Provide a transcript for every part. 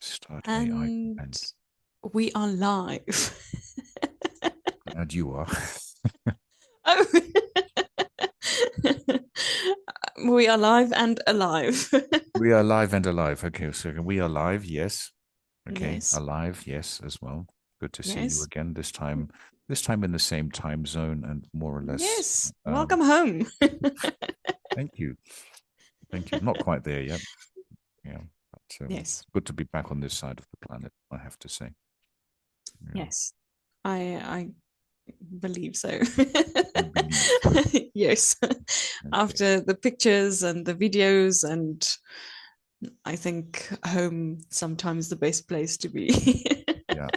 Start AI. And And we are live. you are. Oh, we are live and alive. We are live and alive. Okay, so we are live, yes. Okay, Yes, alive, yes, as well. Good to see you yes, again. This time in the same time zone and more or less. yes. Um, Welcome home. Thank you, thank you. Not quite there yet. Yeah, but Yes, it's good to be back on this side of the planet. I have to say. Yeah, yes. I believe so. you believe so. Yes. Okay. After the pictures and the videos, and I think home sometimes the best place to be. Yeah,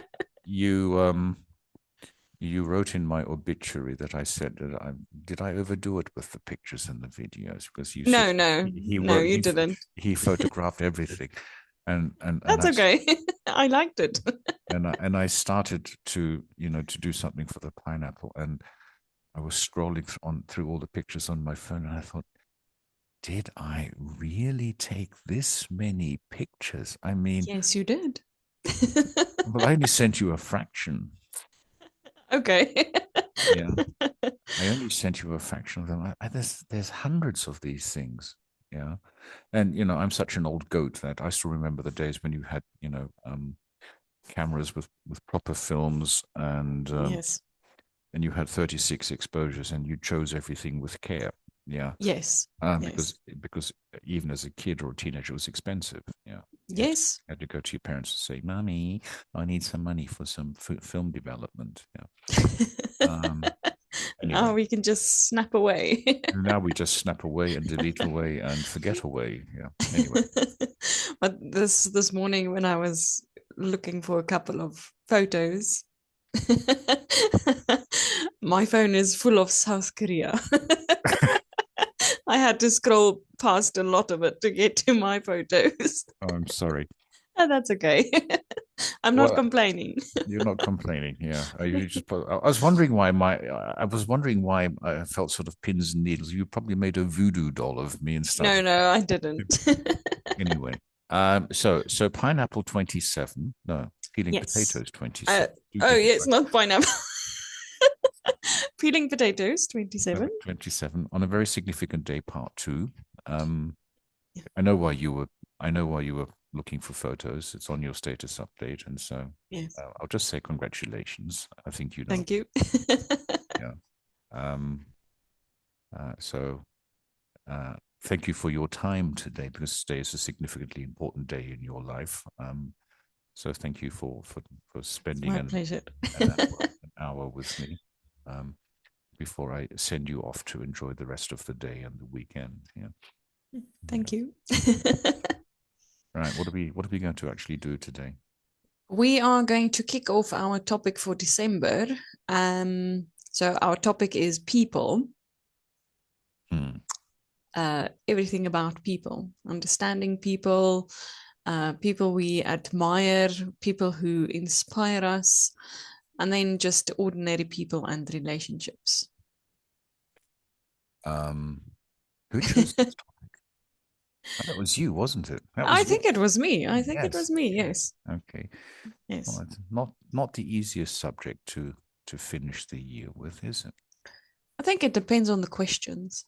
you. You wrote in my obituary that I said that I overdo it with the pictures and the videos because you said No, no, he no, wrote you didn't. he photographed everything, and That's I okay. I liked it. and I started to to do something for the pineapple, and I was scrolling on through all the pictures on my phone, and I thought, did I really take this many pictures? I mean, Yes, you did. well, I only sent you a fraction. Okay. Yeah. I only sent you a fraction of them. There's hundreds of these things. Yeah. And, I'm such an old goat that I still remember the days when you had, cameras with proper films Yes. and you had 36 exposures and you chose everything with care. Yeah. Yes. Because Yes. because even as a kid or a teenager, it was expensive. Yeah. Yes. You had to go to your parents and say, "Mommy, I need some money for some film development." Yeah. Um, Now anyway. we can just snap away. Now we just snap away and delete away and forget away. Yeah. Anyway. But this morning when I was looking for a couple of photos, my phone is full of South Korea. I had to scroll past a lot of it to get to my photos. Oh, I'm sorry. And that's okay. I'm not Well, complaining. you're not complaining. Yeah. You just. I was wondering why I was wondering why I felt sort of pins and needles. You probably made a voodoo doll of me and No, started. no, I didn't. Anyway. So pineapple 27. No, peeling Yes. potatoes 27. Two Oh, different yes, not pineapple. Peeling potatoes, 27. 27 on a very significant day, part two. Um, Yeah. I know why you were. I know why you were looking for photos. It's on your status update, and so Yes. I'll just say congratulations. I think you know. Thank you. Yeah. Um. So thank you for your time today, because today is a significantly important day in your life. So thank you for It's spending my pleasure. an hour with me. Um, before I send you off to enjoy the rest of the day and the weekend. Yeah. Yeah. Thank you. Right. What are we going to actually do today? We are going to kick off our topic for December. So our topic is people, Hmm. everything about people, understanding people, people we admire, people who inspire us, and then just ordinary people and relationships. Um, who chose this topic? Oh, that was you, wasn't it? That I was you. think it was me. I think it Yes. was me. Okay. Yes. Okay. Well, Yes. it's not the easiest subject to finish the year with, is it? I think it depends on the questions.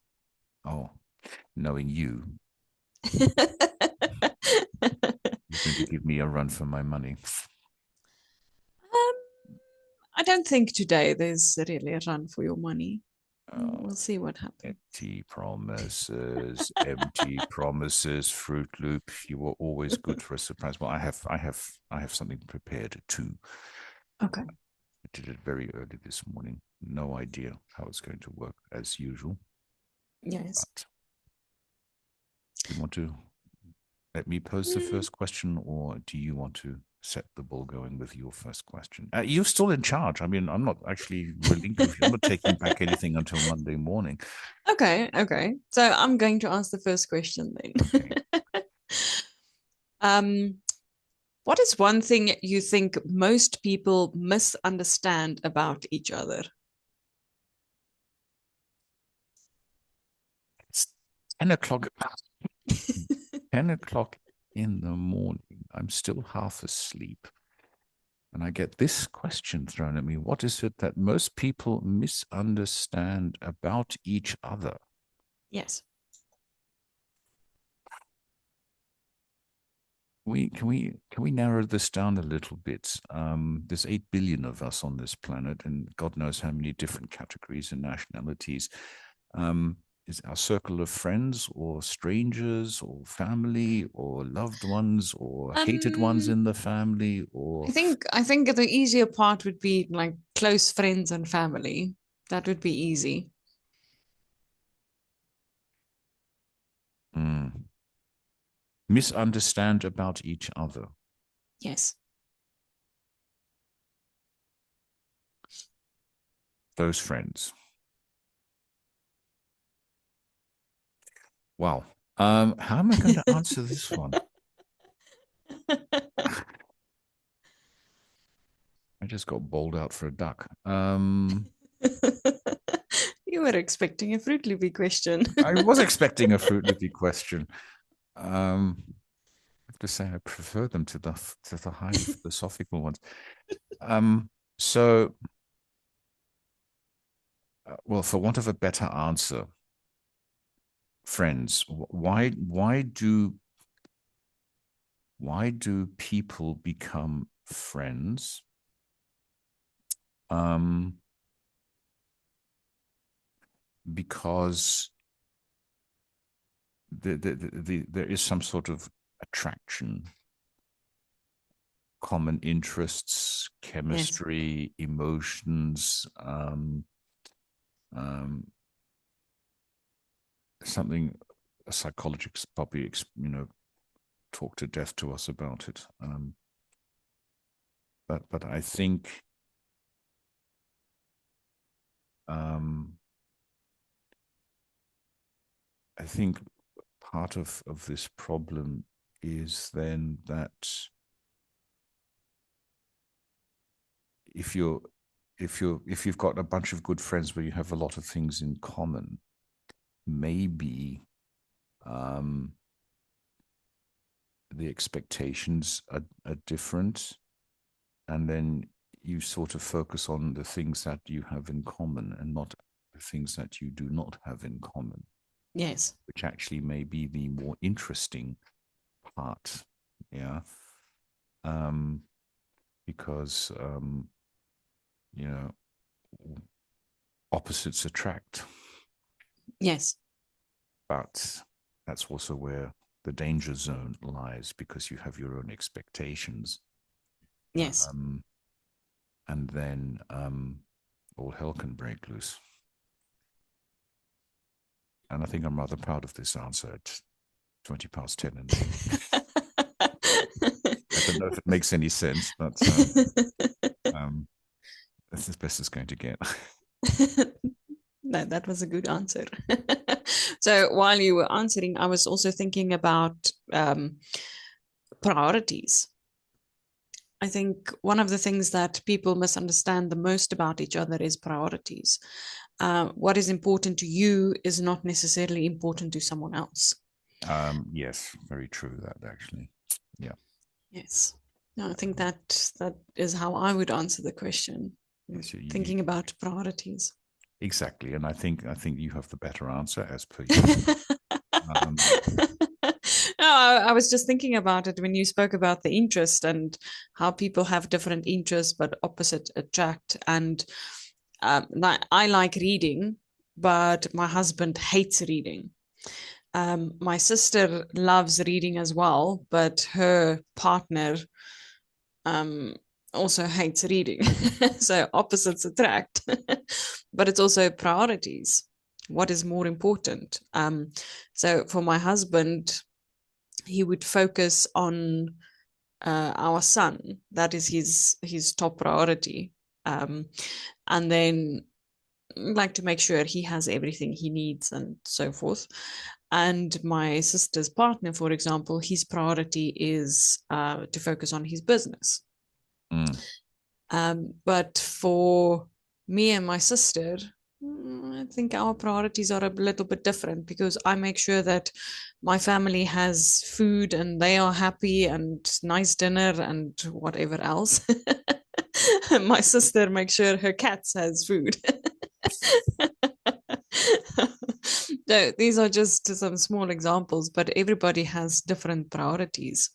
Oh, knowing you, you're going to give me a run for my money. I don't think today there's really a run for your money. Oh, We'll see what happens. empty promises, Fruit Loop. You were always good for a surprise. Well, I have something prepared too. Okay. I did it very early this morning. No idea how it's going to work as usual. Yes. But do you want to let me pose the Mm, first question, or do you want to set the ball going with your first question? You're still in charge. I mean, I'm not actually relinquishing. I'm not taking back anything until Monday morning. Okay. Okay. So I'm going to ask the first question then. Okay. um, what is one thing you think most people misunderstand about each other? It's 10 o'clock. 10 o'clock in the morning. I'm still half asleep. And I get this question thrown at me. What is it that most people misunderstand about each other? Yes. Can we narrow this down a little bit? There's 8 billion of us on this planet, and God knows how many different categories and nationalities. Is our circle of friends, or strangers, or family, or loved ones, or hated ones Um, in the family, I or think I think the easier part would be like close friends and family. That would be easy. mm, misunderstand about each other? Yes. Those friends. Wow. How am I going to answer this one? I just got bowled out for a duck. You were expecting a Fruit Loopy question. I was expecting a Fruit Loopy question. I have to say I prefer them to the highly philosophical ones. Um, so, well, for want of a better answer, friends, why do people become friends? Um, because there is some sort of attraction, common interests, Yes. chemistry, emotions, um, something a psychologist probably talk to death to us about it. But um, I think part of this problem is then that if you're if you've got a bunch of good friends where you have a lot of things in common, maybe um, the expectations are different, and then you sort of focus on the things that you have in common and not the things that you do not have in common, Yes. which actually may be the more interesting part. Yeah. Um, because, you know, opposites attract, Yes. but that's also where the danger zone lies because you have your own expectations. Yes. Um, and then all hell can break loose. And I think I'm rather proud of this answer at 20 past 10 in the evening. I don't know if it makes any sense, but that's as best it's going to get. No, that was a good answer. So while you were answering, I was also thinking about priorities. I think one of the things that people misunderstand the most about each other is priorities. What is important to you is not necessarily important to someone else. Yes, very true. That actually, yeah. Yes. No, I think that is how I would answer the question. Yes, Thinking about priorities. exactly. And I think you have the better answer as per usual. Um, No, I was just thinking about it when you spoke about the interest and how people have different interests but opposite attract. And I like reading, but my husband hates reading. My sister loves reading as well, but her partner um, also hates reading. So opposites attract, but it's also priorities. What is more important? So for my husband, he would focus on our son. That is his top priority. And then like to make sure he has everything he needs and so forth. And my sister's partner, for example, his priority is to focus on his business. mm, But for me and my sister, I think our priorities are a little bit different because I make sure that my family has food and they are happy and nice dinner and whatever else. And my sister makes sure her cats has food. No, these are just some small examples, but everybody has different priorities.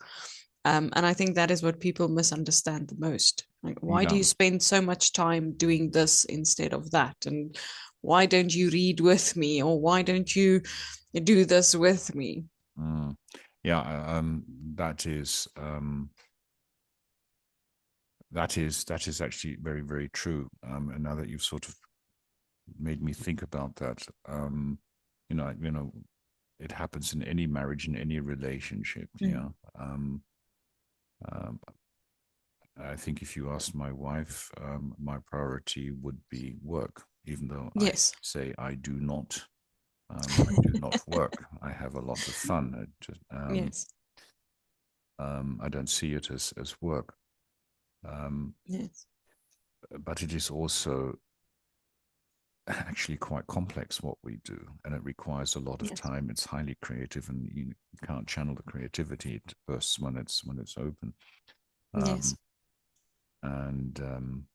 And I think that is what people misunderstand the most. Like, why do Yeah. you spend so much time doing this instead of that? And why don't you read with me? Or why don't you do this with me? Mm. Yeah, that is that is actually very, very true. And now that you've sort of made me think about that, you know, it happens in any marriage, in any relationship. Mm. Yeah. Um, I think if you ask my wife, my priority would be work, even though I Yes. say I do not work. I have a lot of fun. Yes. I don't see it as work. Um, Yes. but it is also actually quite complex what we do, and it requires a lot of Yes. time. It's highly creative, and you can't channel the creativity. It bursts when it's open. Yes. Um,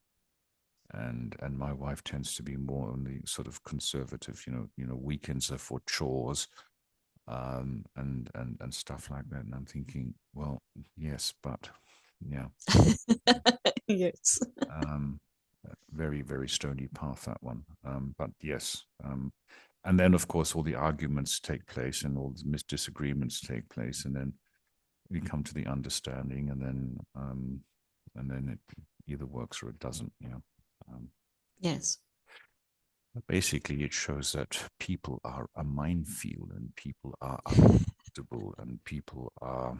and and my wife tends to be more on the sort of conservative. Weekends are for chores, and stuff like that. And I'm thinking, well, yes, but yeah. Yes. Um, Very, very stony path, that one. But yes. And then, of course, all the arguments take place and all the disagreements take place. And then we come to the understanding, and then it either works or it doesn't. Um, Yes. Basically, it shows that people are a minefield and people are unpredictable and people are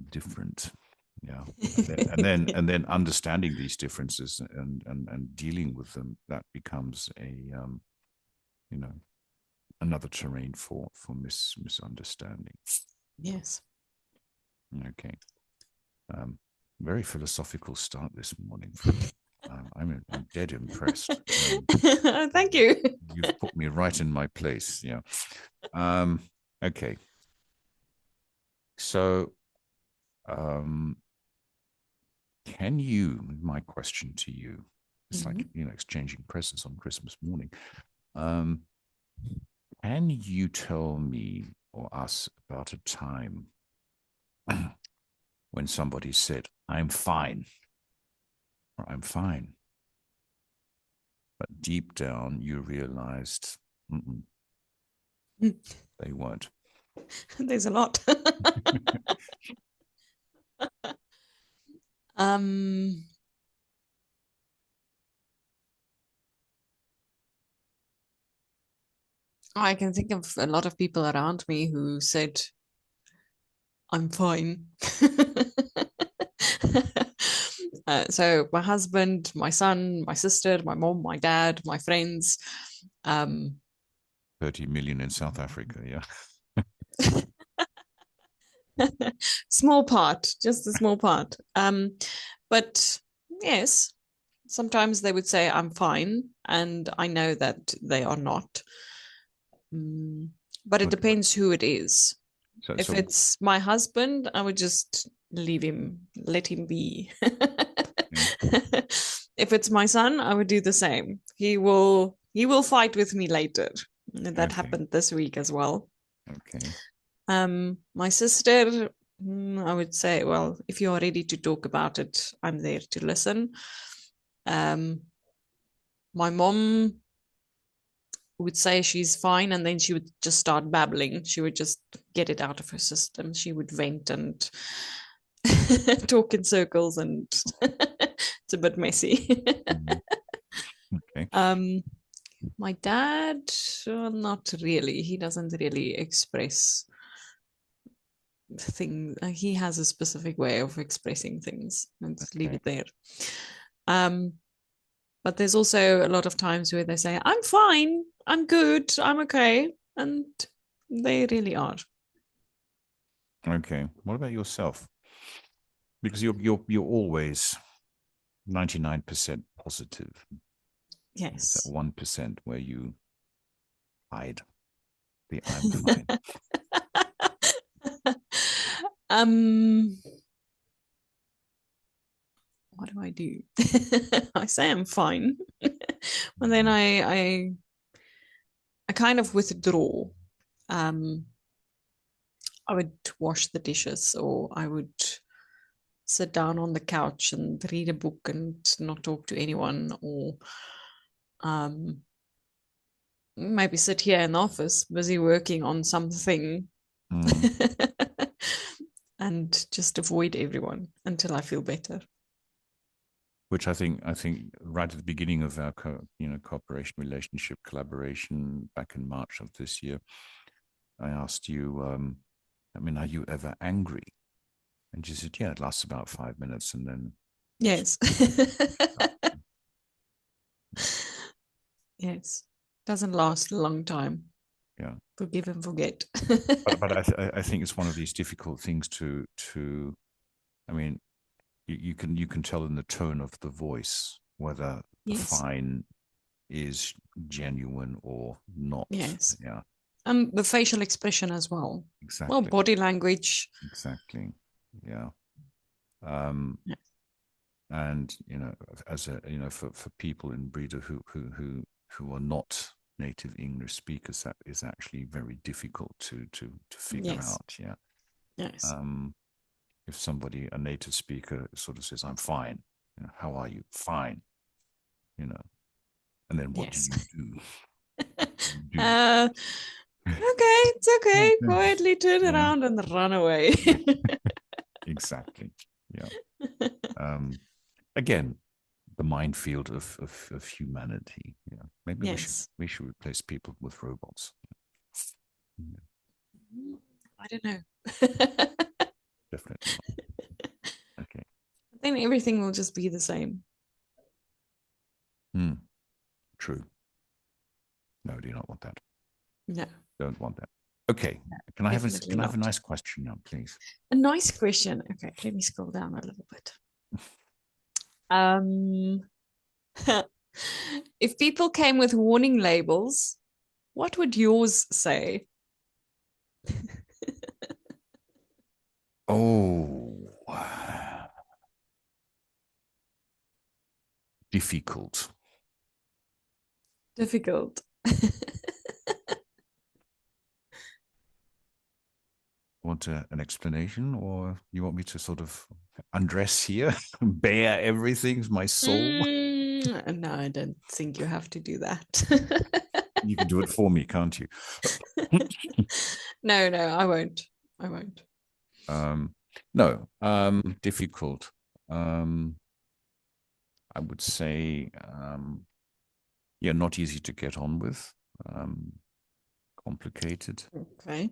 different. Yeah. And then understanding these differences and dealing with them, that becomes a you know another terrain for misunderstanding. Yes. Okay. um Very philosophical start this morning for me. I'm dead impressed. Thank you. You've put me right in my place. Yeah. um okay, so um can you, my question to you, it's like, Mhm. exchanging presents on Christmas morning. Um, can you tell me or us about a time when somebody said, I'm fine, or I'm fine, but deep down you realized they weren't? There's a lot. um, I can think of a lot of people around me who said, I'm fine. So my husband, my son, my sister, my mom, my dad, my friends. Um, 30 million in South Africa, yeah. small part, just a small part. But yes, sometimes they would say I'm fine, and I know that they are not. Mm, but it What, depends who it is. If so it's my husband, I would just leave him, let him be. okay, If it's my son, I would do the same. He will fight with me later. That okay, happened this week as well. okay, My sister, I would say, well, if you are ready to talk about it, I'm there to listen. Um, my mom would say she's fine, and then she would just start babbling. She would just get it out of her system. She would vent and talk in circles, and it's a bit messy. mhm, okay, um, my dad, not really. He doesn't really express things. He has a specific way of expressing things. Let's leave okay, it there. Um, but there's also a lot of times where they say, "I'm fine, I'm good, I'm okay," and they really are. okay. What about yourself? Because you're always 99% positive. It's that Yes. 1% where you hide the I'm fine. um, what do I do? I say I'm fine, but then Mm. I kind of withdraw. Um, I would wash the dishes, or I would sit down on the couch and read a book and not talk to anyone, or um, maybe sit here in the office busy working on something Mm. and just avoid everyone until I feel better. Which I think right at the beginning of our cooperation, relationship, collaboration back in March of this year, I asked you, I mean, are you ever angry? And she said, yeah, it lasts about 5 minutes, and then Yes. oh, yeah, Yes. Doesn't last a long time. yeah. Forgive and forget. But I think it's one of these difficult things to. I mean, you can tell in the tone of the voice whether the Yes. fine is genuine or not. Yes. Yeah, And the facial expression as well. Well, exactly, body language. exactly. Yeah. Um, Yeah. and as a for people in Breda who are not native English speakers, that is actually very difficult to figure Yes. out. Yeah. Yes. Um, if somebody, a native speaker, sort of says, "I'm fine," how are you? Fine. You know, and then what do Yes. you do? You do. uh, okay, it's okay. Quietly turn Yeah. around and run away. Exactly. Yeah. Um, again, the minefield of humanity. Yeah. Maybe Yes. we should replace people with robots. Yeah, I don't know. definitely not. Okay. Then everything will just be the same. Hmm. True. No, do not want that. No, Don't want that. Okay. definitely Can I have a not. nice question now, please? A nice question. Okay, let me scroll down a little bit. Um, if people came with warning labels, what would yours say? Oh, difficult. Difficult. Want an explanation, or you want me to sort of undress here, bare everything, my soul? No, I don't think you have to do that. You can do it for me, can't you? No, no, I won't. I won't. um, no, difficult. Um, I would say, yeah, not easy to get on with. Um, complicated. Okay.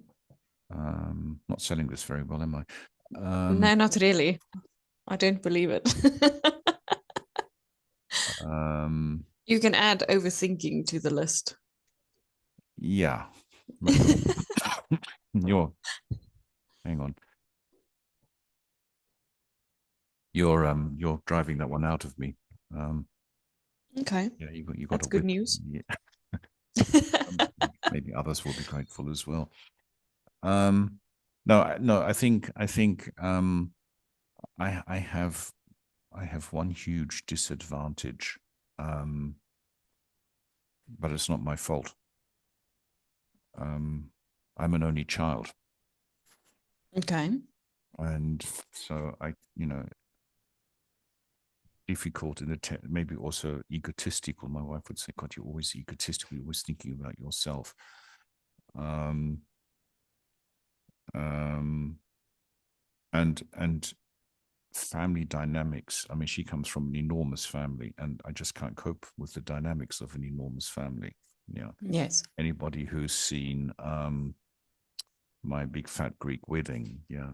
Not selling this very well, am I? No, not really. I don't believe it. Um, You can add overthinking to the list. yeah, but you're, hang on, you're driving that one out of me. Um, Okay, yeah, you got that's a good whip. news. Yeah. Maybe others will be grateful as well. Um, no, I think I have one huge disadvantage, um, but it's not my fault. Um, I'm an only child, Okay. and so difficult in the maybe also egotistical. My wife would say, "God, you're always egotistical. You're always thinking about yourself." Um, um, and family dynamics. I mean, she comes from an enormous family, and I just can't cope with the dynamics of an enormous family. Yeah, Yes. anybody who's seen my big fat Greek wedding, yeah,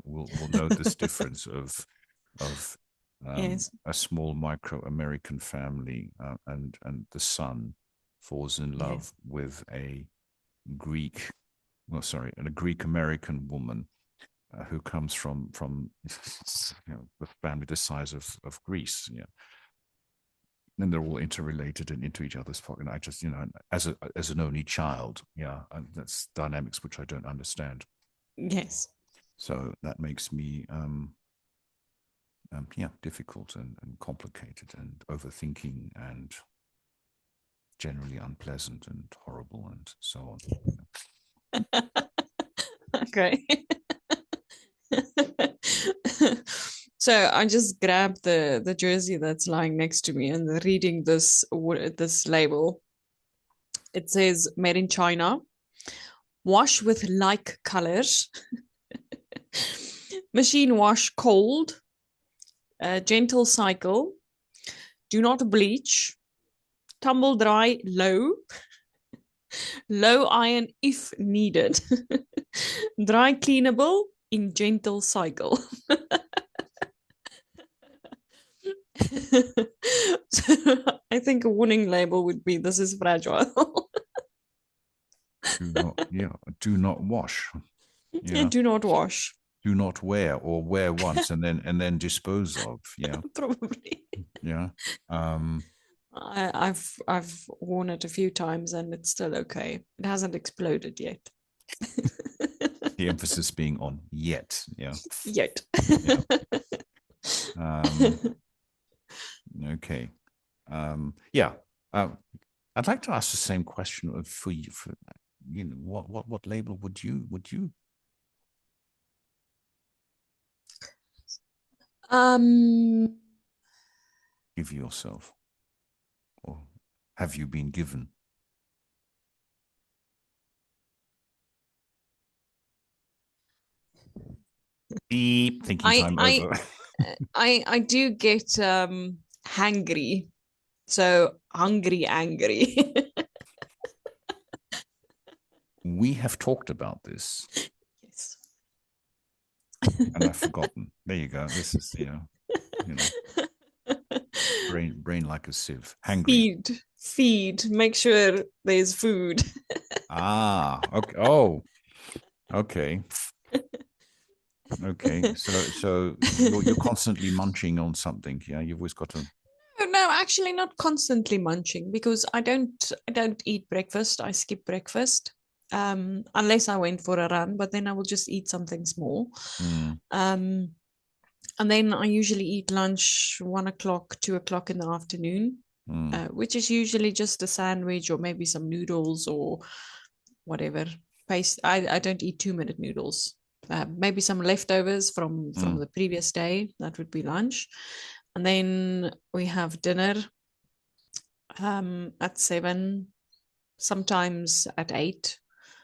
will know this difference of Yes. a small micro American family, and the son falls in Yes. love with a Greek, well, sorry, a Greek American woman who comes from the family the size of Greece. Yeah, and they're all interrelated and into each other's pocket. And I just, as an only child, yeah, and that's dynamics which I don't understand. Yes. So that makes me, yeah, difficult and complicated and overthinking and generally unpleasant and horrible and so on. Okay. So I just grabbed the jersey that's lying next to me and reading this label. It says made in China. Wash with like colors. Machine wash cold. Gentle cycle. Do not bleach. Tumble dry low. Low iron if needed. Dry cleanable in gentle cycle. So I think a warning label would be this is fragile. Do not wash. Yeah, Yeah. do not wash. Do not wear or wear once and then dispose of. Yeah. Probably. Yeah. Um, I've worn it a few times and it's still okay. It hasn't exploded yet. the emphasis being on yet. Yeah. Yet. Yeah. Um, okay. Yeah. I'd like to ask the same question for you. For what label would you um give yourself, or have you been given? Beep. Thinking I time I over. I do get hangry. So hungry, angry. We have talked about this, Yes. and I've forgotten. There you go. This is you know, brain like a sieve. Hangry. Feed. Make sure there's food. Ah, okay. Oh, okay. Okay. So you're constantly munching on something. Yeah, you've always got to. No, actually not constantly munching because I don't eat breakfast. I skip breakfast. Unless I went for a run, but then I will just eat something small. Mm, Um, and then I usually eat lunch 1 o'clock, 2 o'clock in the afternoon, mm, which is usually just a sandwich or maybe some noodles or whatever. Paste. I don't eat 2 minute noodles. Maybe some leftovers from mm, the previous day. That would be lunch, and then we have dinner at 7, sometimes at 8.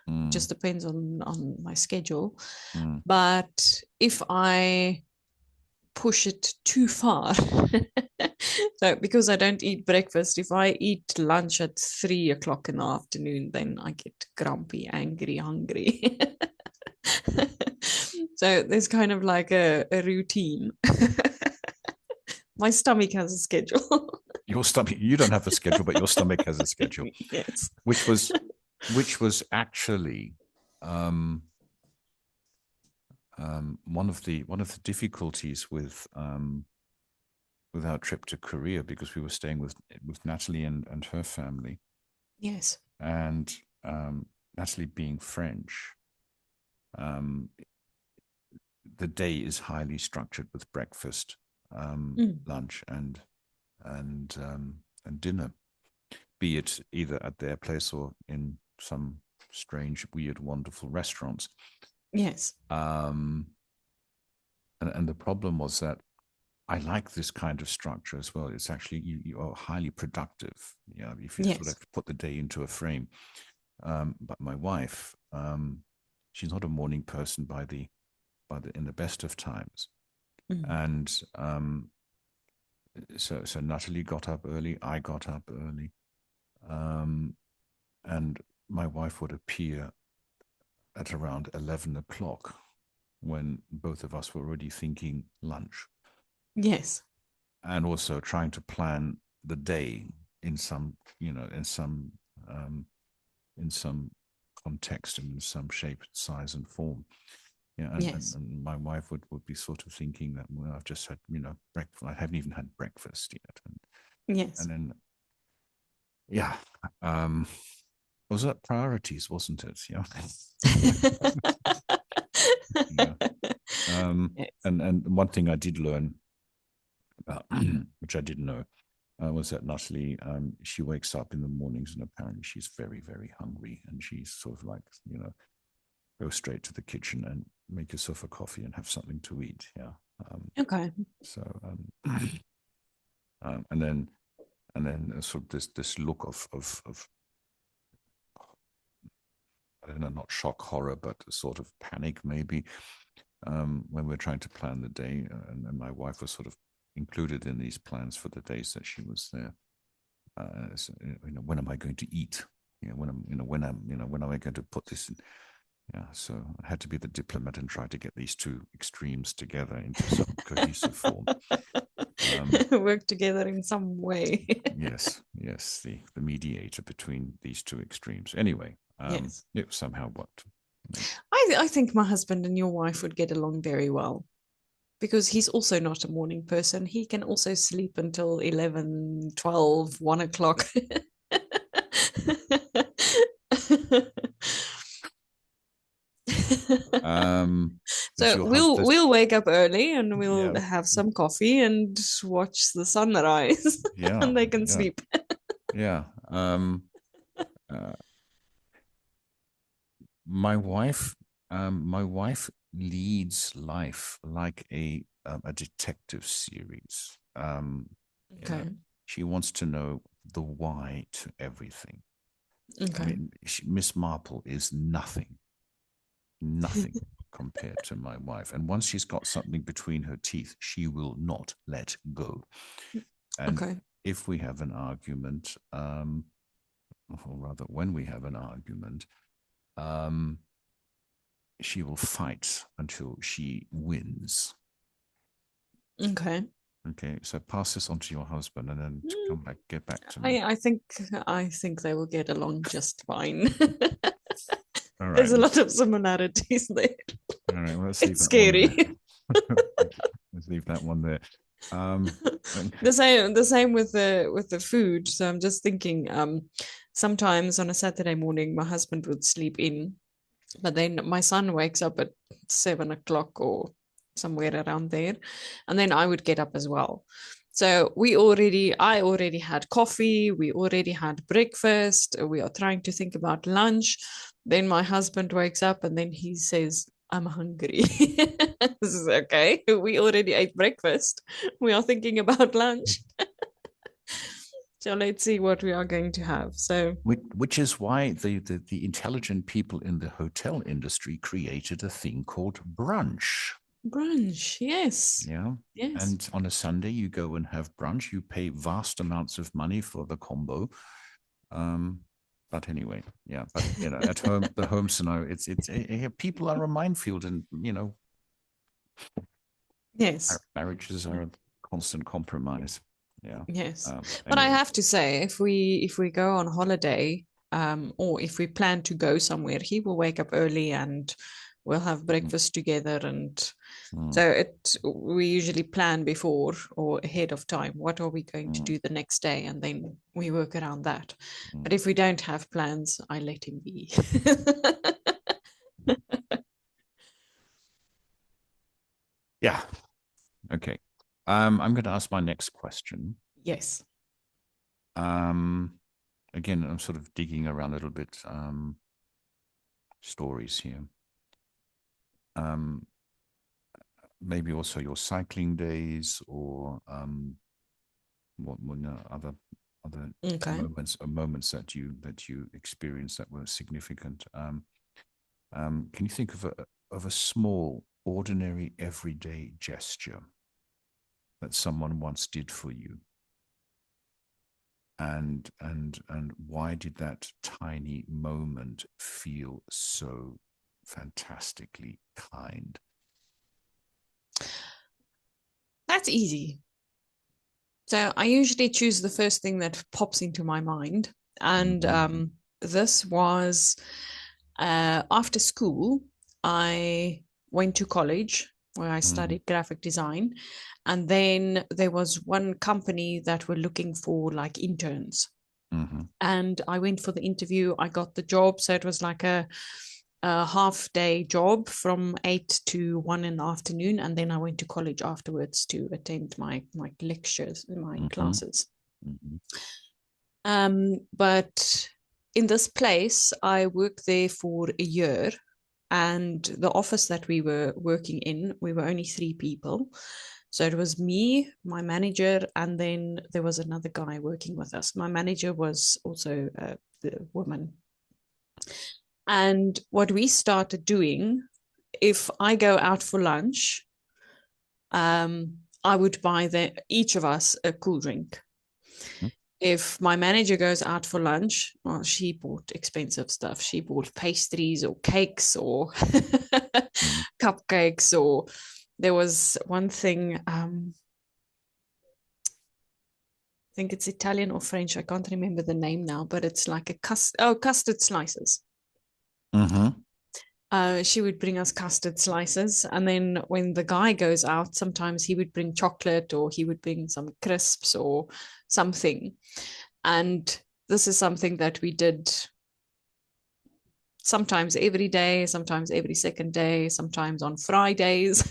mm, Just depends on my schedule. mm, But if I push it too far, so because I don't eat breakfast, if I eat lunch at 3 o'clock in the afternoon, then I get grumpy, angry, hungry. So there's kind of like a routine. My stomach has a schedule. your stomach. You don't have a schedule, but your stomach has a schedule, Yes. which was actually um, one of the difficulties with our trip to Korea, because we were staying with Natalie and her family, Yes. and Natalie being French, um, the day is highly structured with breakfast, Mm. lunch, and and dinner, be it either at their place or in some strange, weird, wonderful restaurants. Yes. Um, and the problem was that I like this kind of structure as well. It's actually you are highly productive. You know, if you sort Yes. of put the day into a frame. But my wife, she's not a morning person by the in the best of times, Mm. and so Natalie got up early. I got up early, um, and my wife would appear at around 11 o'clock when both of us were already thinking lunch, Yes. and also trying to plan the day in some, um, in some context and in some shape, size, and form. Yeah, Yes. and my wife would be sort of thinking that, well, I've just had, breakfast. I haven't even had breakfast yet. Yes. And then, yeah, um, was that priorities, wasn't it? Yeah. Yeah. Yes. And one thing I did learn about, which I didn't know, was that Natalie, she wakes up in the mornings and apparently she's very, very hungry, and she's sort of like, go straight to the kitchen and make yourself a coffee and have something to eat. Yeah. Um, Okay. so, and then sort of this look of I don't know, not shock horror, but sort of panic maybe, when we're trying to plan the day. And my wife was sort of included in these plans for the days that she was there. So, when am I going to eat? When am I going to put this in? Yeah, so I had to be the diplomat and try to get these two extremes together into some cohesive form. Work together in some way. Yes, the mediator between these two extremes. Anyway, Yes. it somehow worked. I think my husband and your wife would get along very well because he's also not a morning person. He can also sleep until 11, 12, 1 o'clock. Does So your we'll husband? we'll wake up early and we'll Yeah, have some coffee and watch the sunrise yeah, and they can yeah, sleep. yeah. Uh, my wife leads life like a detective series. You know, Okay. she wants to know the why to everything. I Okay. mean, Miss Marple is nothing compared to my wife. And once she's got something between her teeth, she will not let go. And Okay. if we have an argument, or rather, when we have an argument, um, she will fight until she wins. Okay. Okay, so pass this on to your husband, and then to Mm, get back to me. I think they will get along just fine. All right, There's a lot of similarities there. all right. Well, let's leave It's that one scary. there. Let's leave that one there. Okay. The same with the food. So I'm just thinking, sometimes on a Saturday morning, my husband would sleep in, but then my son wakes up at 7 o'clock or somewhere around there, and then I would get up as well. So I already had coffee, we already had breakfast, we are trying to think about lunch. Then my husband wakes up and then he says, I'm hungry. This is okay. We already ate breakfast. We are thinking about lunch. So let's see what we are going to have. So Which is why the intelligent people in the hotel industry created a thing called brunch. brunch, yes. Yeah. Yes. And on a Sunday, you go and have brunch. You pay vast amounts of money for the combo. Um, but anyway, yeah. But at home, the home scenario, people are a minefield, and Yes. marriages are a constant compromise. Yeah. Yes. But I Anyway. have to say, if we go on holiday, or if we plan to go somewhere, he will wake up early and we'll have Mm, breakfast together. And mm, so we usually plan before or ahead of time. What are we going to mm, do the next day? And then we work around that. mm. But if we don't have plans, I let him be. Yeah. Okay. I'm going to ask my next question. Yes. Um, Again, I'm sort of digging around a little bit. Stories here. Um, Maybe also your cycling days, or what other Okay. moments that you experienced that were significant. Can you think of a small, ordinary, everyday gesture that someone once did for you, and why did that tiny moment feel so fantastically kind? That's easy. So I usually choose the first thing that pops into my mind. And Mm-hmm. this was after school, I went to college where I Mm, studied graphic design. And then there was one company that were looking for like interns. mhm, And I went for the interview. I got the job. So it was like a half day job from 8 to 1 in the afternoon. And then I went to college afterwards to attend my lectures, my mhm, classes. mhm, But in this place, I worked there for a year. And the office that we were working in, we were only 3 people. So it was me, my manager, and then there was another guy working with us. My manager was also the woman. And what we started doing, if I go out for lunch, I would buy each of us a cool drink. mhm, If my manager goes out for lunch, well, she bought expensive stuff. She bought pastries or cakes or mhm. cupcakes, or there was one thing, I think it's Italian or French. I can't remember the name now, but it's like custard slices. Mhm. She would bring us custard slices. And then when the guy goes out, sometimes he would bring chocolate or he would bring some crisps or something. And this is something that we did sometimes every day, sometimes every second day, sometimes on Fridays.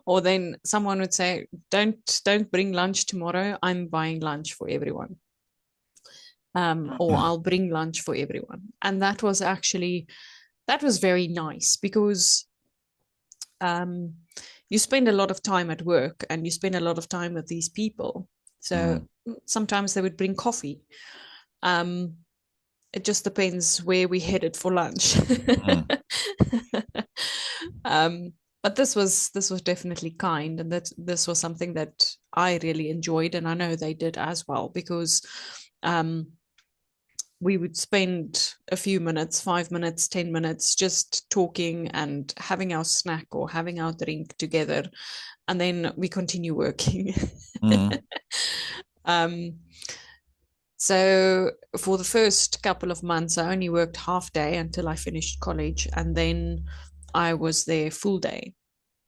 Or then someone would say, don't bring lunch tomorrow. I'm buying lunch for everyone. Or I'll bring lunch for everyone. And that was very nice because um, you spend a lot of time at work and you spend a lot of time with these people. So Mm, sometimes they would bring coffee. Um, it just depends where we headed for lunch. mm, um, but this was definitely kind, and that this was something that I really enjoyed, and I know they did as well because um, we would spend a few minutes, 5 minutes, 10 minutes, just talking and having our snack or having our drink together, and then we continue working. mm, um, So for the first couple of months, I only worked half day until I finished college, and then I was there full day.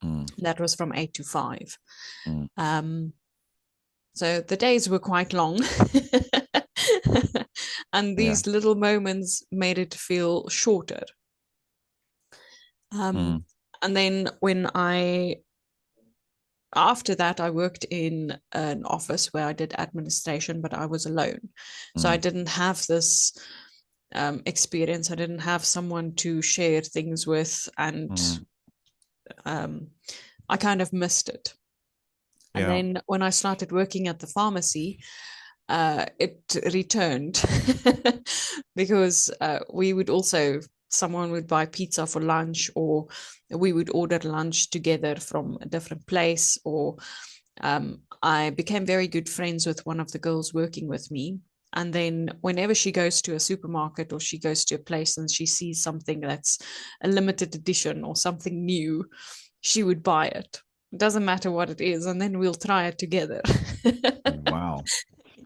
mm, That was from 8 to 5. mm. Um, so the days were quite long, and Yeah. these little moments made it feel shorter. Um, Mm, and then when I after that, I worked in an office where I did administration, but I was alone. So I mm, didn't have this experience. I didn't have someone to share things with, and mm. um, I kind of missed it. And Yeah. then when I started working at the pharmacy, it returned because we would also someone would buy pizza for lunch, or we would order lunch together from a different place, or I became very good friends with one of the girls working with me. And then whenever she goes to a supermarket or she goes to a place and she sees something that's a limited edition or something new, she would buy it. It doesn't matter what it is, and then we'll try it together. Wow.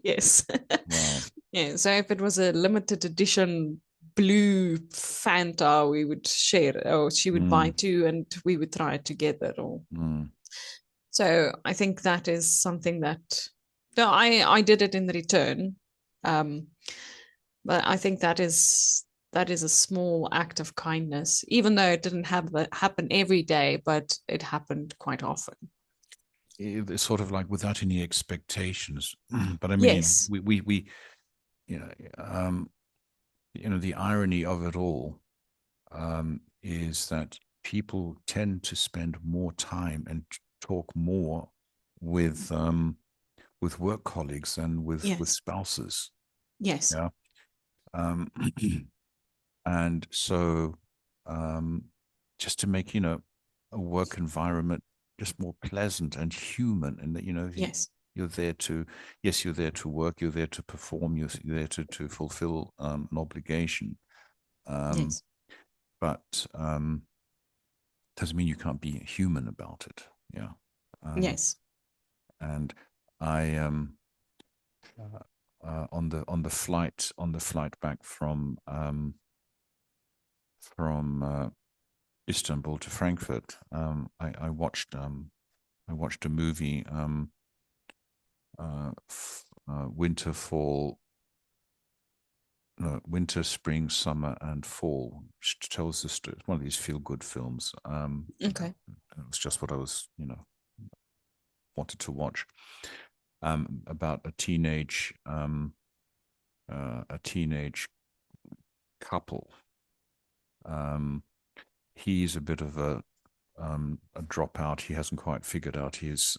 Yes. Wow. Yeah. So if it was a limited edition blue Fanta, we would share it, or she would buy Mm, two and we would try it together. Or mm. so I think that is something that no, I did it in return. Um, but I think that is a small act of kindness, even though it didn't happen every day, but it happened quite often. It's sort of like without any expectations. But I mean, Yes. we you know, the irony of it all is that people tend to spend more time and talk more with work colleagues than with Yes. spouses. Yes. Yeah. Um, and so um, just to make a work environment just more pleasant and human, and that Yes. you're there to, yes, you're there to work, you're there to perform, you're there to fulfill an obligation, um, Yes. but doesn't mean you can't be human about it. Yeah. um, Yes. and I uh, on the flight back from Istanbul to Frankfurt. I watched a movie, winter, fall, no, winter, spring, summer, and fall, which tells the story. It's one of these feel-good films. Okay. It was just what I was, wanted to watch. About a teenage couple. Um, he's a bit of a dropout. He hasn't quite figured out his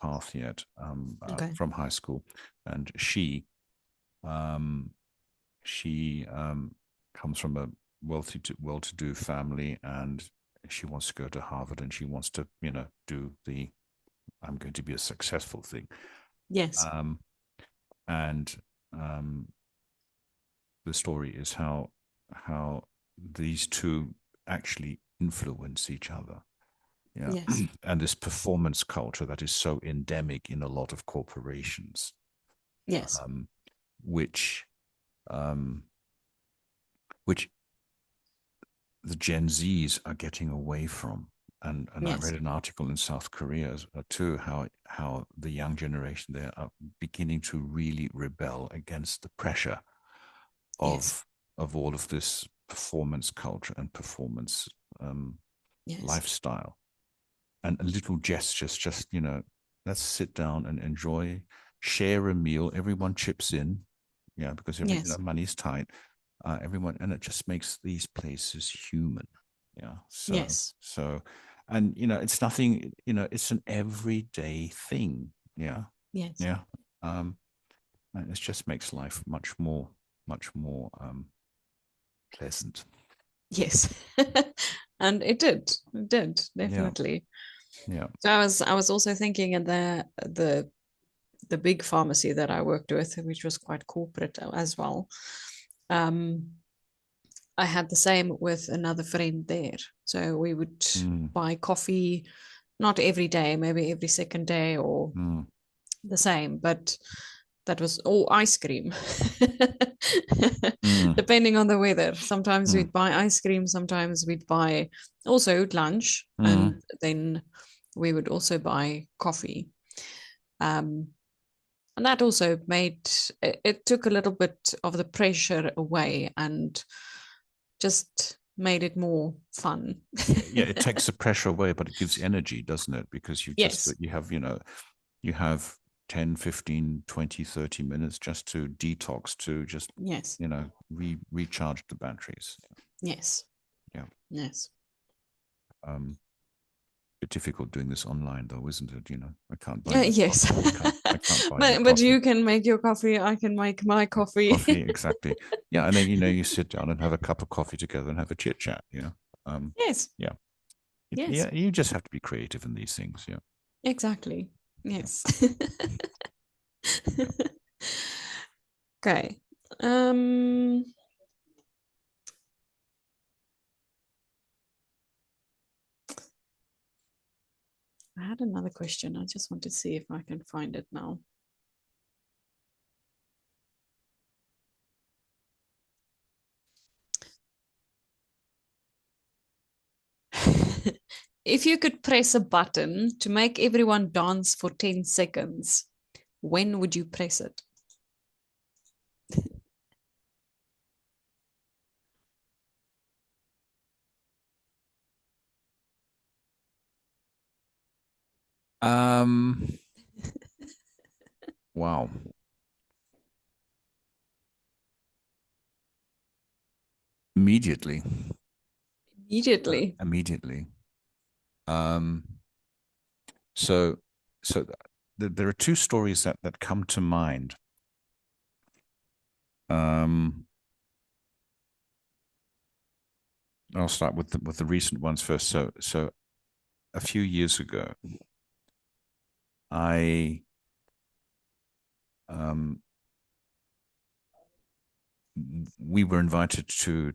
path yet, Okay. from high school, and um, she comes from a well-to-do family, and she wants to go to Harvard, and she wants to, do the I'm going to be a successful thing. Yes. Um, and the story is how these two actually influence each other. Yeah. Yes. And this performance culture that is so endemic in a lot of corporations, Yes. um, which um, which the Gen Zs are getting away from. And I read Yes. an article in South Korea too, how the young generation there are beginning to really rebel against the pressure Yes. of all of this performance culture and performance Yes. lifestyle. And little gestures, just, let's sit down and enjoy, share a meal, everyone chips in, yeah, because Yes. money's tight, everyone, and it just makes these places human. Yeah. So Yes. and it's nothing, it's an everyday thing. Yeah. Yes. Yeah. um and it just makes life much more pleasant. Yes. And it did Yeah. definitely. Yeah. So I was also thinking in the big pharmacy that I worked with, which was quite corporate as well. Um, I had the same with another friend there. So we would Mm, buy coffee, not every day, maybe every second day or mm, the same, but that was all ice cream. mm, Depending on the weather. Sometimes mm, we'd buy ice cream, sometimes we'd buy also lunch, mm. and then we would also buy coffee. Um, and that also made it took a little bit of the pressure away and just made it more fun. Yeah, it takes the pressure away, but it gives energy, doesn't it? Because Yes, you have 10, 15, 20, 30 minutes just to detox, to just, yes, recharge the batteries. yes, Yeah. yes. Um, bit difficult doing this online though, isn't it? I can't buy you Yes. I can't buy you But coffee. you can make your coffee, I can make my coffee. Coffee, exactly. Yeah, and then you sit down and have a cup of coffee together and have a chit chat. Yes, Yeah, yes, yeah. You just have to be creative in these things. Yeah, exactly. yeah, Yes. yeah. Okay. Um, I had another question. I just want to see if I can find it now. If you could press a button to make everyone dance for 10 seconds, when would you press it? Um. Wow. Immediately. Immediately. Immediately. Um. So, so there are two stories that come to mind. Um. I'll start with the recent ones first. So a few years ago, I um we were invited to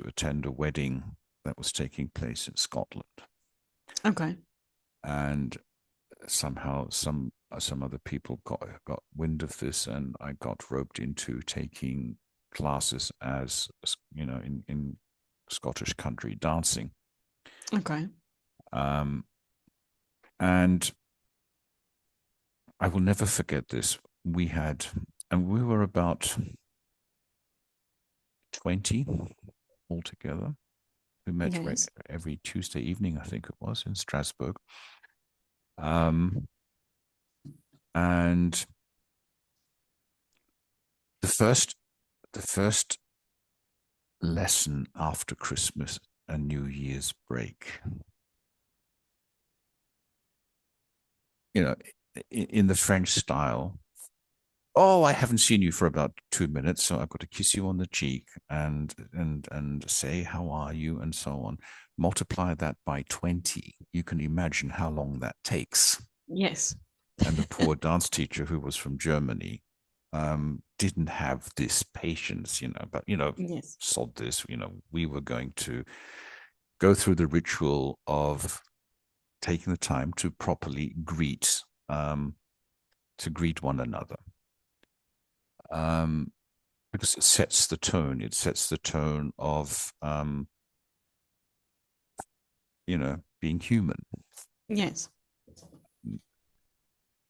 attend a wedding that was taking place in Scotland, Okay. and somehow some other people got wind of this, and I got roped into taking classes, as in Scottish country dancing. Okay. Um, and I will never forget this. We were about 20 altogether. We met Yes. every Tuesday evening, I think it was, in Strasbourg. Um, and the first, the first lesson after Christmas and New Year's break, you know, in the French style. Oh, I haven't seen you for about 2 minutes, so I've got to kiss you on the cheek and say how are you and so on. Multiply that by 20. You can imagine how long that takes. Yes. And the poor dance teacher who was from Germany didn't have this patience, but Yes. sod this, we were going to go through the ritual of taking the time to properly greet one another. Because it sets the tone. It sets the tone of, being human. Yes.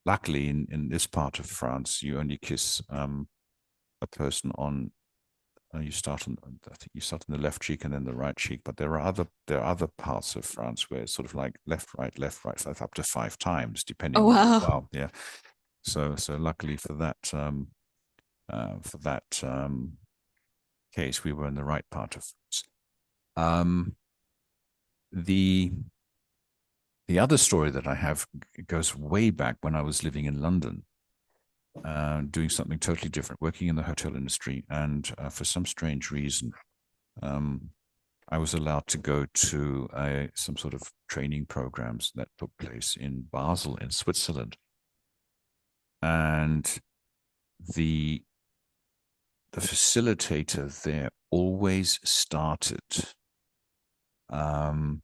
Luckily, in this part of France, you only kiss a person on. You start on, I think you start on the left cheek and then the right cheek. But there are other parts of France where it's sort of like left, right, up to 5 times, Oh depending on. wow. Wow, yeah. So luckily for that case, we were in the right part of France. Um, the the other story that I have goes way back when I was living in London, doing something totally different, working in the hotel industry, and for some strange reason, um, I was allowed to go to some sort of training programs that took place in Basel, in Switzerland, and the the facilitator there always started. Um,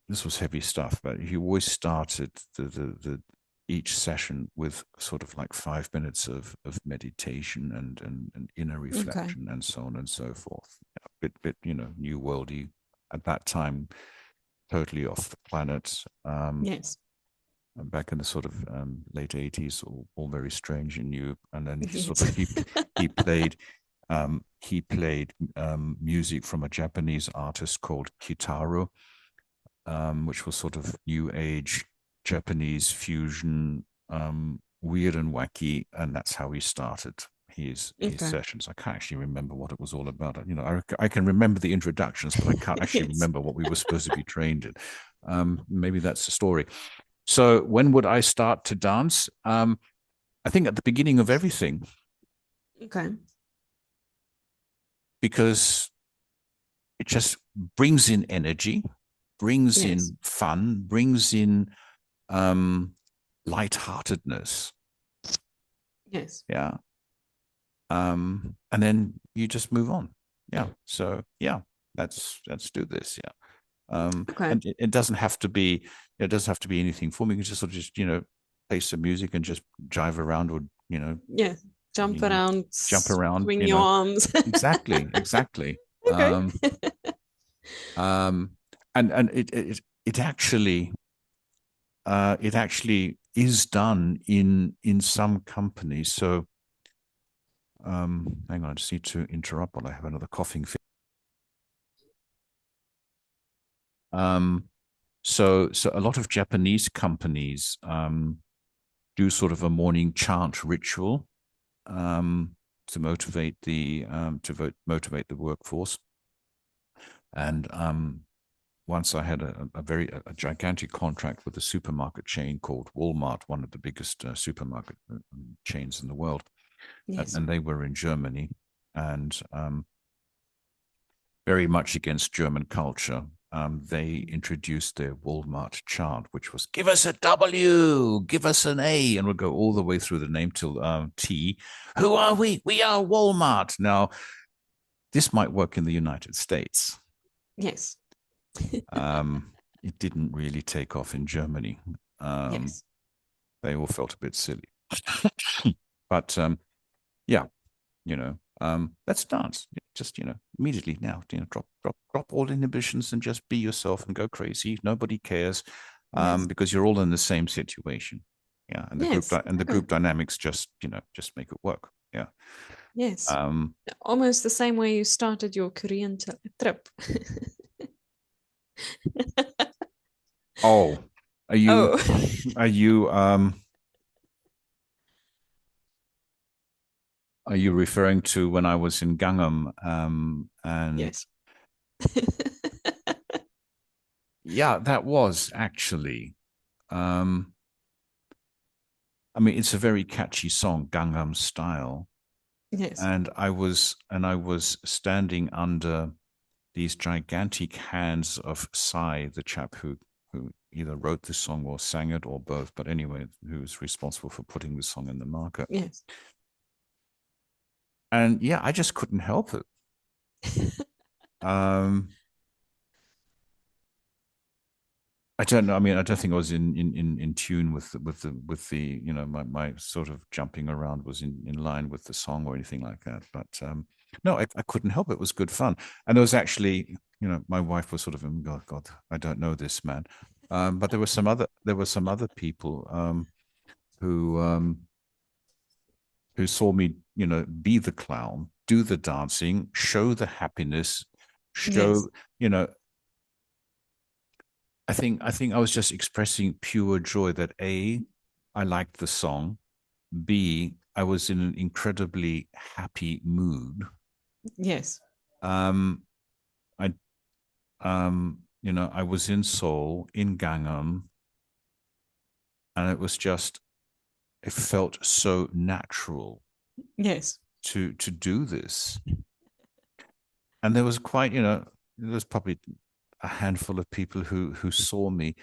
this was heavy stuff, but he always started the each session with sort of like 5 minutes of meditation and inner Okay. reflection and so on and so forth. A bit new worldy at that time, totally off the planet. Yes. Back in the sort of late 80s, all very strange and new. And then Yes. he played music from a Japanese artist called Kitaro, which was sort of new age Japanese fusion, weird and wacky, and that's how he started his Okay. sessions. I can't actually remember what it was all about. I can remember the introductions, but I can't actually Yes. remember what we were supposed to be trained in. Maybe that's the story. So when would I start to dance? I think at the beginning of everything, Okay. because it just brings in energy, brings Yes. in fun, brings in um, lightheartedness. Yes. Yeah. And then you just move on. Yeah. So yeah, let's do this. Yeah. Okay. And it doesn't have to be, it doesn't have to be anything for me. You can just sort of play some music and just jive around or, Yes. Jump around, jump around, swing your arms. exactly. Okay. Um, and it actually is done in some companies. So hang on, I just need to interrupt while I have another coughing fit. Um, so a lot of Japanese companies do sort of a morning chant ritual to motivate the workforce. And once I had a gigantic contract with a supermarket chain called Walmart, one of the biggest supermarket chains in the world, Yes. and they were in Germany, and very much against German culture. They introduced their Walmart chant, which was "Give us a W, give us an A," and we'll go all the way through the name till T. Who are we? We are Walmart. Now, this might work in the United States. Yes. It didn't really take off in Germany. Um, Yes. they all felt a bit silly. But yeah, let's dance. just immediately now, drop all inhibitions and just be yourself and go crazy. Nobody cares, Yes. because you're all in the same situation. Yeah, and Yes. the group Exactly. dynamics just make it work. Yeah. Yes. Um. Almost the same way you started your Korean trip. Oh, are you Oh, are you um are you referring to when I was in Gangnam? And yes. yeah, that was actually. Um, I mean, it's a very catchy song, Gangnam Style, yes. and I was standing under these gigantic hands of Psy, the chap who either wrote the song or sang it or both, but anyway, who was responsible for putting the song in the market. Yes. And yeah, I just couldn't help it. Um, I don't know. I mean, I don't think I was in tune with the my sort of jumping around was in line with the song or anything like that. But no, I couldn't help it. It was good fun, and there was actually my wife was sort of God, I don't know this man, but there were some other people who saw me be the clown, do the dancing, show the happiness, Yes. show you know I think I was just expressing pure joy that A, I liked the song. B, I was in an incredibly happy mood. Yes. Um, I was in Seoul, in Gangnam, and it felt so natural Yes. to do this. And there was probably a handful of people who saw me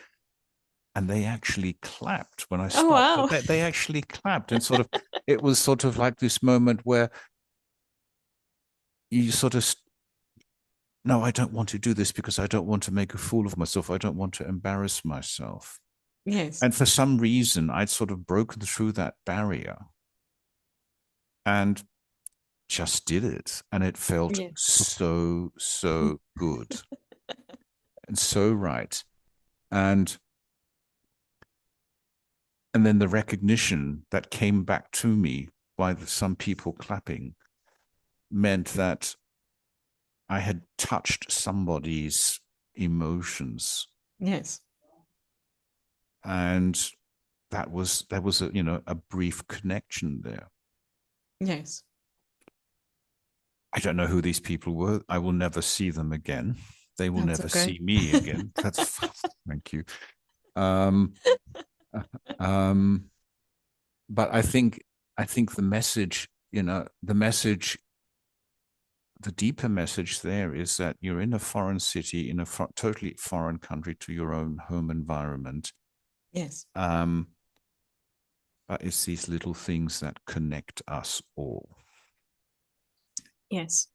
and they actually clapped when I Oh stopped. wow. They actually clapped, and it was sort of like this moment where you sort of, no, I don't want to do this because I don't want to make a fool of myself. I don't want to embarrass myself. Yes. And for some reason, I'd sort of broken through that barrier and just did it. And it felt Yes. so good and so right. And and then the recognition that came back to me by some people clapping meant that I had touched somebody's emotions, Yes. and that was a brief connection there. Yes. I don't know who these people were. I will never see them again. They will That's never okay. see me again. That's thank you. Um, um, but I think the deeper message there is that you're in a foreign city, in a totally foreign country to your own home environment. Yes. Um, but it's these little things that connect us all. Yes.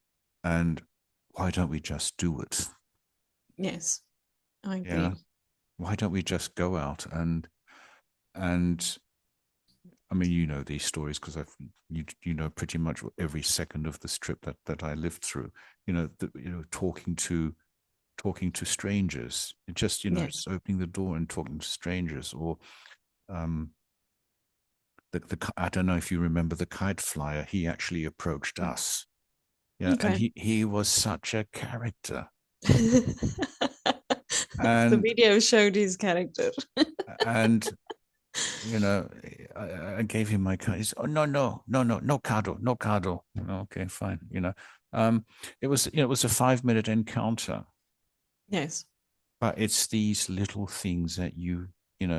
And why don't we just do it? Yes. I Yeah. agree. Why don't we just go out and I mean, you know these stories because you know pretty much every second of this trip that I lived through. Talking to strangers, Yes. just opening the door and talking to strangers, or um, I don't know if you remember the kite flyer. He actually approached us. Yeah, and Okay. he was such a character. The And video showed his character. and you know, I gave him my card. He said, "Oh no, cardo, no cardo." Okay, fine. It was a 5 minute encounter, Yes. but it's these little things that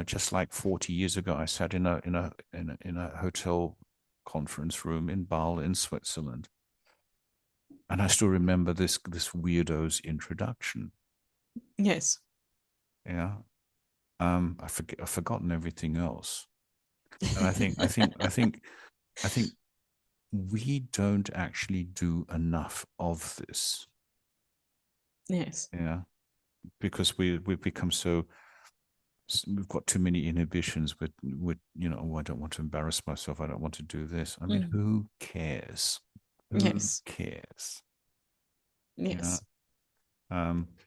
just like 40 years ago, I sat in a hotel conference room in Basel in Switzerland, and I still remember this weirdo's introduction. Yes. Yeah, I've forgotten everything else, and I think we don't actually do enough of this. Yes. Yeah, because we've become we've got too many inhibitions oh, I don't want to embarrass myself. I don't want to do this. I mean, Mm. who cares? Who Yes. cares? Yeah. Yes.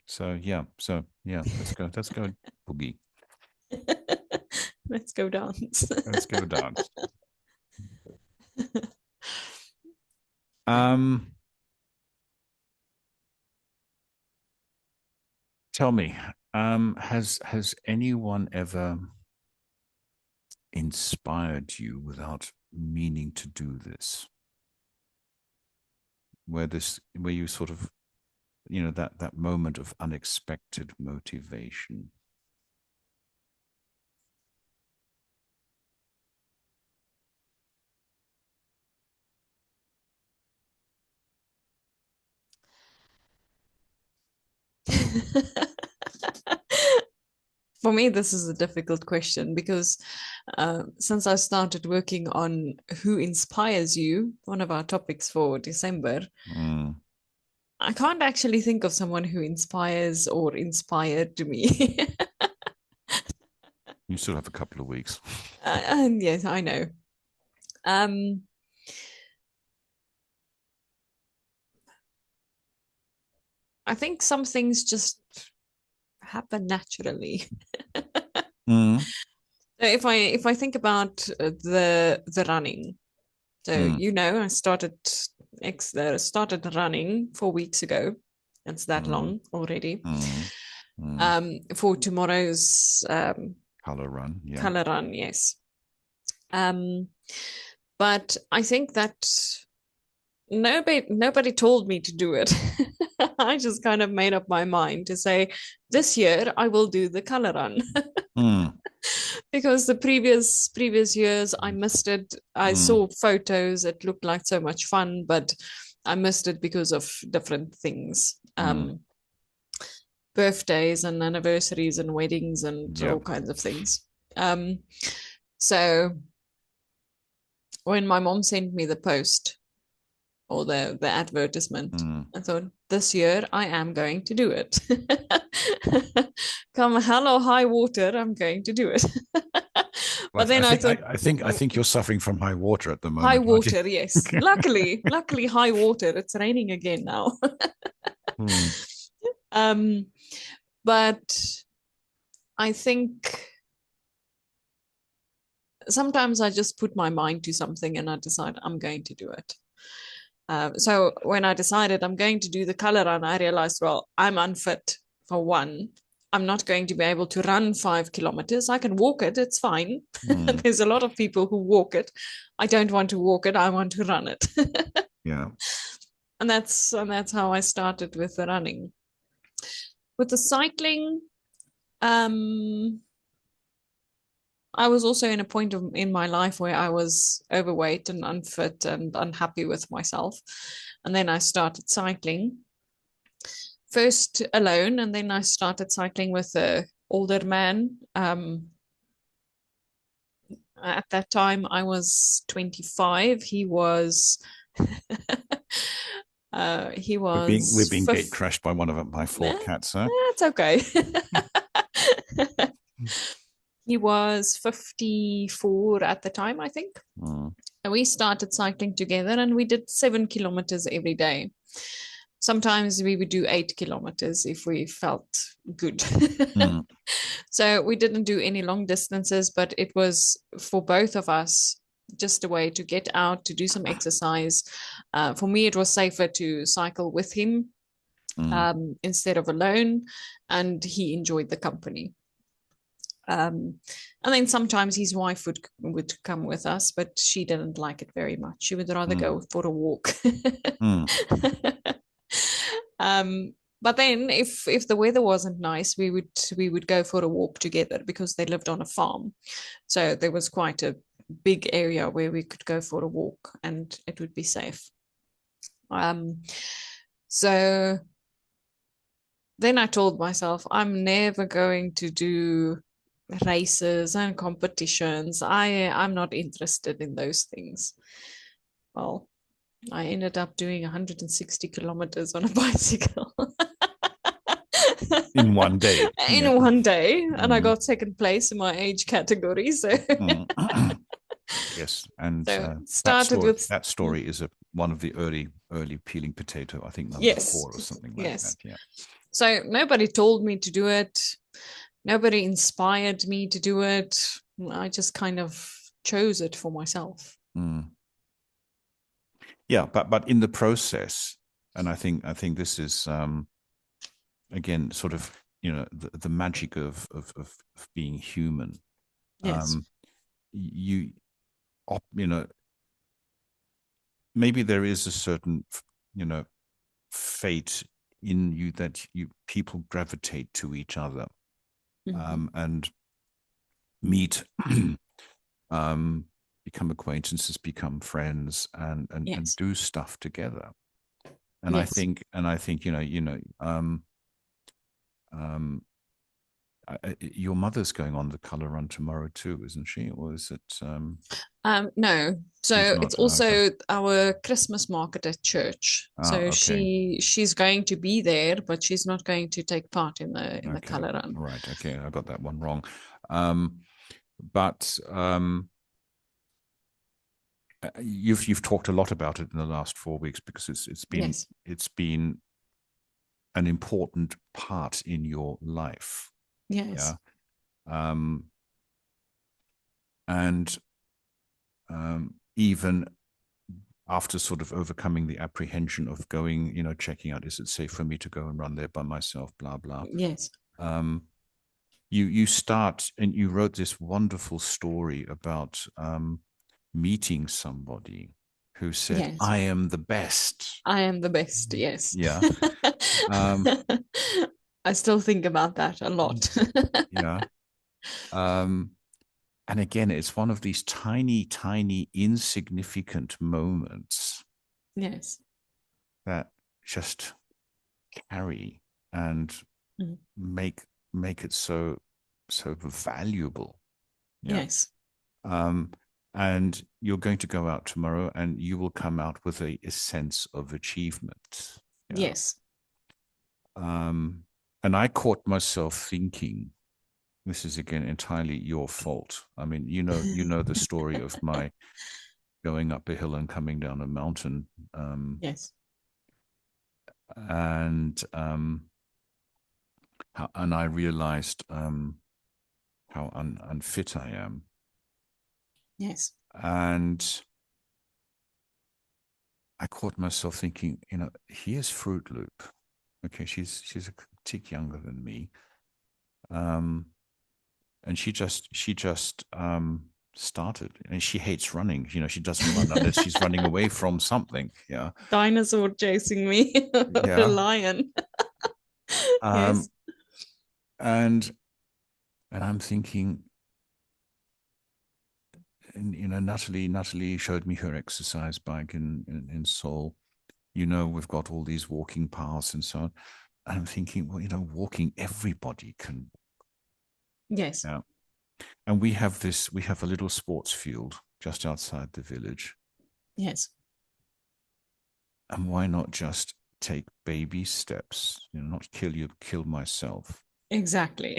So yeah. So yeah. Let's go boogie. Let's go dance. Let's go dance. Um, Tell me, has anyone ever inspired you without meaning to do this? Where you sort of, that moment of unexpected motivation. For me, this is a difficult question because since I started working on who inspires you, one of our topics for December, Mm. I can't actually think of someone who inspires or inspired me. You still have a couple of weeks. And yes, I know. Um, I think some things just happen naturally. Mm. So if I think about the running, so Mm. I started running 4 weeks ago. It's that Mm. long already. Mm. Mm. For tomorrow's Color run, yeah. color run, yes. Um, but I think that nobody told me to do it. I just kind of made up my mind to say this year I will do the color run. Mm. Because the previous years I missed it. I Mm. saw photos, it looked like so much fun, but I missed it because of different things. Mm. Birthdays and anniversaries and weddings and Yeah. all kinds of things. Um, so when my mom sent me the post or the advertisement, Mm. I thought this year I am going to do it. Come hell or high water, I'm going to do it. Well, But then I thought I think you're suffering from high water at the high moment, aren't you? water, yes. Luckily, high water. It's raining again now. Mm. um, but I think sometimes I just put my mind to something and I decide I'm going to do it. So when I decided I'm going to do the color run, I realized, well, I'm unfit for one. I'm not going to be able to run 5 kilometers. I can walk it, it's fine. Mm. There's a lot of people who walk it. I don't want to walk it, I want to run it. Yeah. And that's how I started with the running. With the cycling, um, I was also in a point in my life where I was overweight and unfit and unhappy with myself. And then I started cycling, first alone, and then I started cycling with a older man. At that time, I was 25. He was he We're was being gate fifth. crashed by one of my four cats, huh? That's okay. He was 54 at the time, I think. Mm. And we started cycling together and we did 7 kilometers every day. Sometimes we would do 8 kilometers if we felt good. Mm. So we didn't do any long distances, but it was for both of us just a way to get out, to do some exercise. For me, it was safer to cycle with him Mm. instead of alone, and he enjoyed the company. And then sometimes his wife would come with us, but she didn't like it very much. She would rather Mm. go for a walk. Mm. um, but then if the weather wasn't nice, we would go for a walk together because they lived on a farm. So there was quite a big area where we could go for a walk and it would be safe. So then I told myself, I'm never going to do races and competitions. I'm not interested in those things. Well, I ended up doing 160 kilometers on a bicycle In one day. Yeah. in one day, and I Mm. got second place in my age category. So, Mm. Yes, and so started with that story is one of the early peeling potato, I think number Yes. 4 or something like that. Yes. Yeah. So nobody told me to do it. Nobody inspired me to do it. I just kind of chose it for myself. Mm. Yeah, but in the process, and I think this is again sort of the magic of being human. Yes. You you know maybe there is a certain you know fate in you that you people gravitate to each other Mm-hmm. and meet um become acquaintances, become friends, and Yes. do stuff together. and i Yes. think and i think um your mother's going on the color run tomorrow too, isn't she? Or is it No. she's So it's not? Okay. also our Christmas market at church. So Okay. she's going to be there, but she's not going to take part in the Okay. color run. Right. Okay. I got that one wrong. Um, but you've talked a lot about it in the last 4 weeks because Yes. it's been an important part in your life. Yes. Yeah. Um, and even after sort of overcoming the apprehension of going, checking out, is it safe for me to go and run there by myself, blah, blah. Yes. Um, you start and you wrote this wonderful story about meeting somebody who said, Yes. I am the best. I am the best. Yes. Yeah. Um, I still think about that a lot. yeah. Um, and again, it's one of these tiny, tiny, insignificant moments Yes. that just carry and Mhm. make make it so valuable. Yeah. Yes. Um, and you're going to go out tomorrow and you will come out with a sense of achievement. Yeah. Yes. Um, and I caught myself thinking, this is again entirely your fault. I mean, you know the story of my going up a hill and coming down a mountain. Yes. And I realized how unfit I am. Yes. And I caught myself thinking, here's Fruit Loop. Okay, she's a tick younger than me. And she just started, and she hates running. She doesn't run unless she's running away from something. Yeah. Dinosaur chasing me, a Yeah. lion. Um, Yes. and I'm thinking, and Natalie showed me her exercise bike in Seoul. We've got all these walking paths and so on. And I'm thinking, well, walking, everybody can. Yes. Yeah. And we have a little sports field just outside the village. Yes. And why not just take baby steps? Not kill myself. Exactly.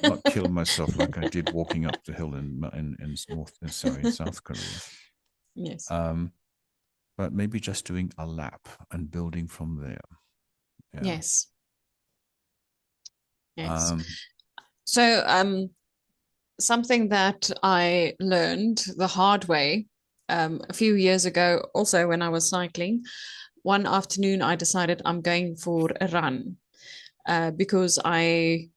Not kill myself like I did walking up the hill in South Korea. Yes. Um, but maybe just doing a lap and building from there. Yeah. Yes. Yes. Um, So, something that I learned the hard way a few years ago, also when I was cycling, one afternoon I decided I'm going for a run because I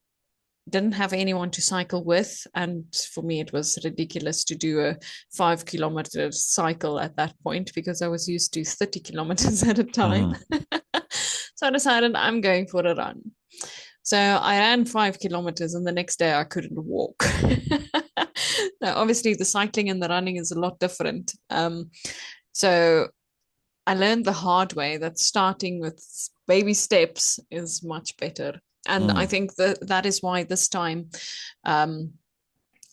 didn't have anyone to cycle with. And for me, it was ridiculous to do a 5 kilometer cycle at that point because I was used to 30 kilometers at a time. mhm. So I decided I'm going for a run. So I ran 5 kilometers, and the next day I couldn't walk. Now, obviously, the cycling and the running is a lot different. So I learned the hard way that starting with baby steps is much better. And I Mm, think that is why this time um,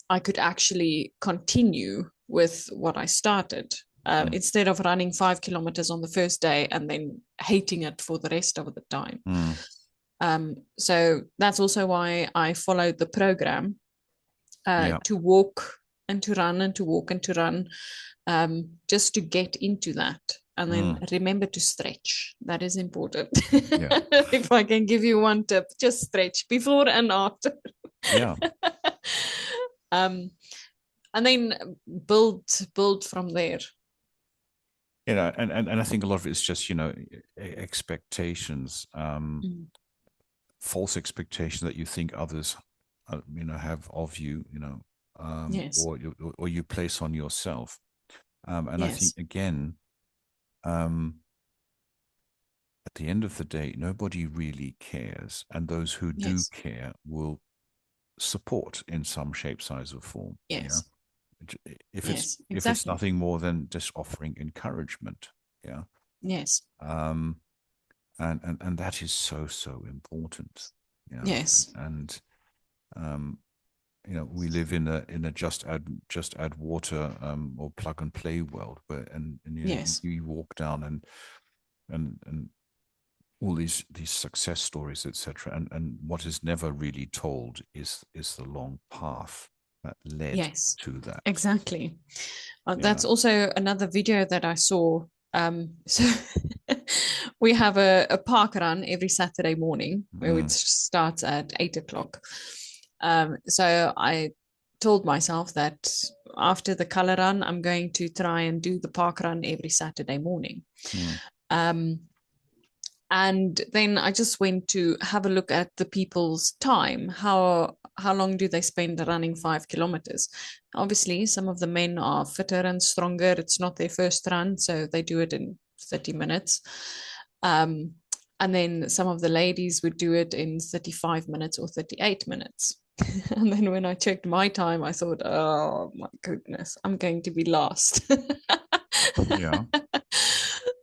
I could actually continue with what I started. mm, Instead of running 5 kilometers on the first day and then hating it for the rest of the time. mm, So that's also why I followed the program yeah. to walk and to run and to walk and to run, just to get into that. and then Mm. remember to stretch. That is important. Yeah. If I can give you one tip, just stretch before and after. Yeah. um, and then build from there. And I think a lot of it's just, expectations, Mm. false expectations that you think others, have of you, Yes, or you place on yourself. And I think yes, again, um, at the end of the day, nobody really cares, and those who do yes, care will support in some shape, size, or form. Yeah, yes, if it's yes, if it's exactly. nothing more than just offering encouragement. Yeah, Yes, um, and that is so so important. Yeah, yes, and um, we live in a just add water, or plug and play world where, and yes, you walk down and all these success stories, etc. And what is never really told is the long path that led yes, to that. exactly. Yeah. That's also another video that I saw. So we have a park run every Saturday morning, which Mm, starts at 8 o'clock. So I told myself that after the color run, I'm going to try and do the park run every Saturday morning. mm, Um, and then I just went to have a look at the people's time. How long do they spend running 5 kilometers? Obviously, some of the men are fitter and stronger. It's not their first run, so they do it in 30 minutes. Um, and then some of the ladies would do it in 35 minutes or 38 minutes. And then when I checked my time, I thought, oh my goodness, I'm going to be last. yeah.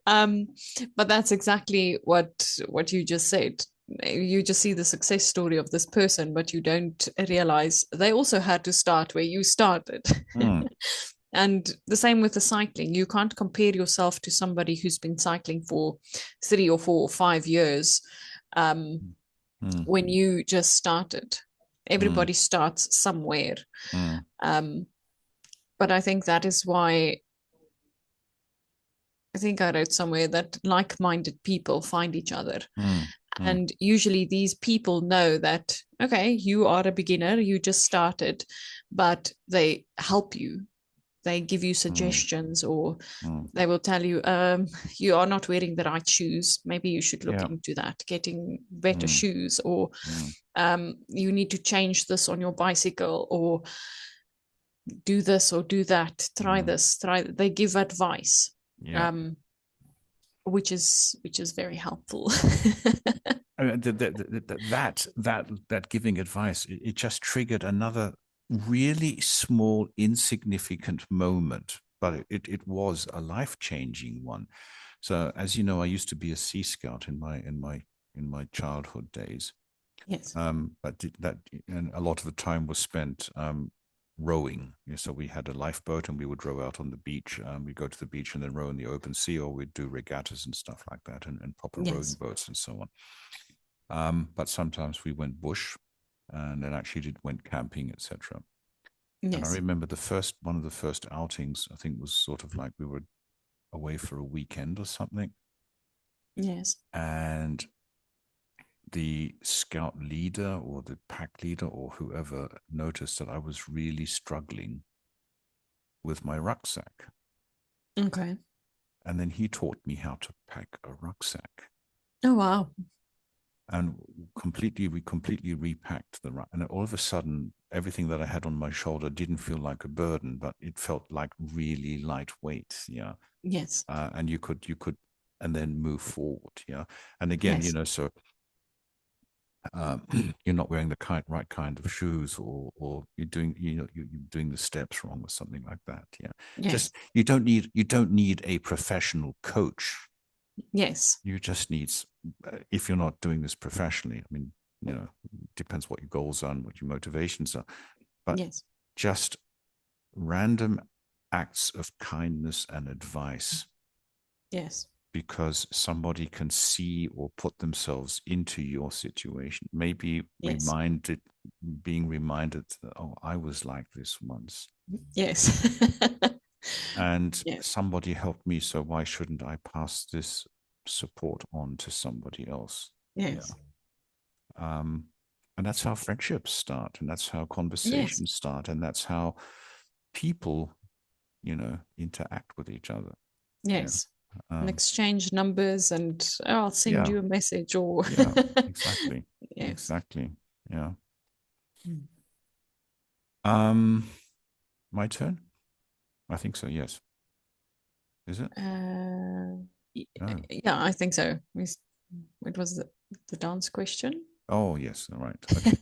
um, but that's exactly what you just said. You just see the success story of this person, but you don't realize they also had to start where you started. Mm, And the same with the cycling. You can't compare yourself to somebody who's been cycling for 3 or 4 or 5 years, um, mm, when you just started. mm, Everybody starts somewhere. mm, Um, but I think that is why I think I read somewhere that like minded people find each other. mm, mm, And usually these people know that, okay, you are a beginner, you just started, but they help you. They give you mm, suggestions, or mm. they will tell you, you are not wearing the right shoes. Maybe you should look Yeah. into that, getting better Mm, shoes, or mm, you need to change this on your bicycle, or do this or do that, try mm. this, try. They give advice. Yeah. Um, which is very helpful. I mean, that giving advice, it just triggered another really small, insignificant moment, but it was a life-changing one. So, as you know, I used to be a Sea Scout in my childhood days. Yes, But that and a lot of the time was spent rowing. So we had a lifeboat and we would row out on the beach. We'd go to the beach and then row in the open sea, or we'd do regattas and stuff like that, and proper rowing yes, boats and so on. But sometimes we went bush, and then actually went camping, etc. And I yes, remember one of the first outings, I think, was sort of like we were away for a weekend or something, yes, and the scout leader or the pack leader or whoever noticed that I was really struggling with my rucksack. okay. And then he taught me how to pack a rucksack. Oh wow. And we completely repacked the and all of a sudden everything that I had on my shoulder didn't feel like a burden, but it felt like really lightweight. Yeah. Yes, And you could and then move forward. Yeah. And again, yes, so you're not wearing the right kind of shoes, or you're doing you're doing the steps wrong or something like that. Yeah. yes, Just you don't need a professional coach. yes, You just need, if you're not doing this professionally, I mean, depends what your goals are and what your motivations are, but yes, just random acts of kindness and advice, yes, because somebody can see or put themselves into your situation. Maybe yes, being reminded that, oh, I was like this once. yes. And Yes. somebody helped me, so why shouldn't I pass this support on to somebody else? Yeah. Yes. Um, and that's how friendships start, and that's how Yes. conversations start, and that's how people, interact with each other. Yeah. Yes. And Um, exchange numbers and I'll send yeah. you a message or Yeah. Exactly. yes. Exactly. Yeah. Mm. Um, my turn. I think so. Yes. Is it? No. Yeah, I think so. It was the dance question. Oh, yes. All right. Okay.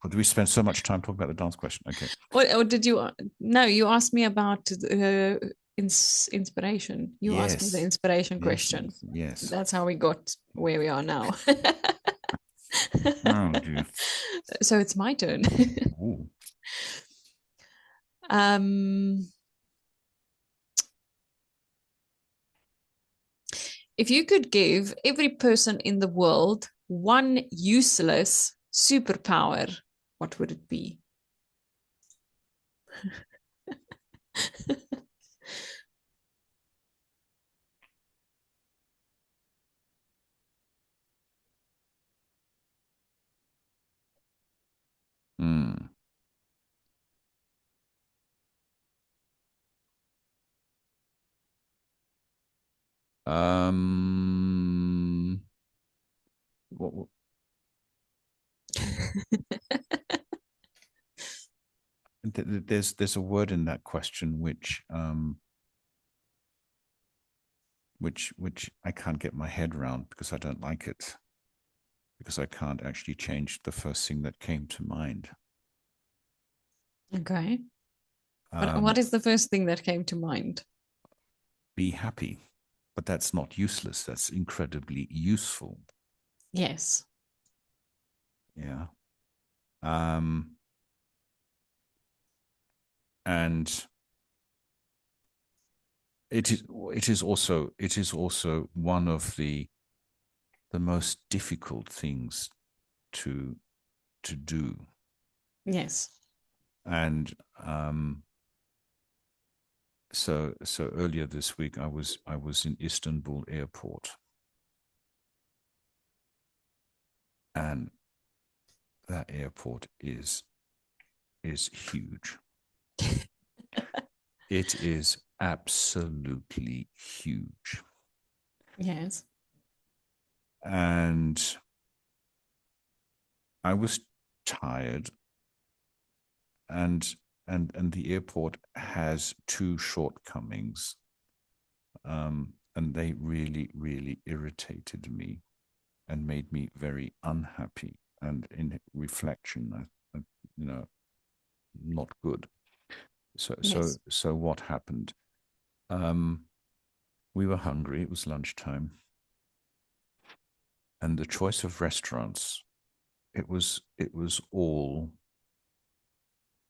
But we spent so much time talking about the dance question. Okay. Or did you? No, you asked me about inspiration. You asked me the Yes. inspiration Yes. question. Yes. Yes. That's how we got where we are now. Oh, dear. So it's my turn. Ooh. um, if you could give every person in the world one useless superpower, what would it be? Hmm. Um. what- there's a word in that question which I can't get my head around because I don't like it, because I can't actually change the first thing that came to mind. Okay. What Um, is the first thing that came to mind? be happy, but that's not useless. That's incredibly useful. Yes. Yeah. Um, and it is also one of the most difficult things to do. Yes. And so earlier this week I was in Istanbul airport, and that airport is huge. It is absolutely huge. Yes. And I was tired, and and the airport has two shortcomings, and they really really irritated me and made me very unhappy. And in reflection, you know, not good. So so Yes. so what happened? Um, we were hungry. It was lunchtime, and the choice of restaurants, it was all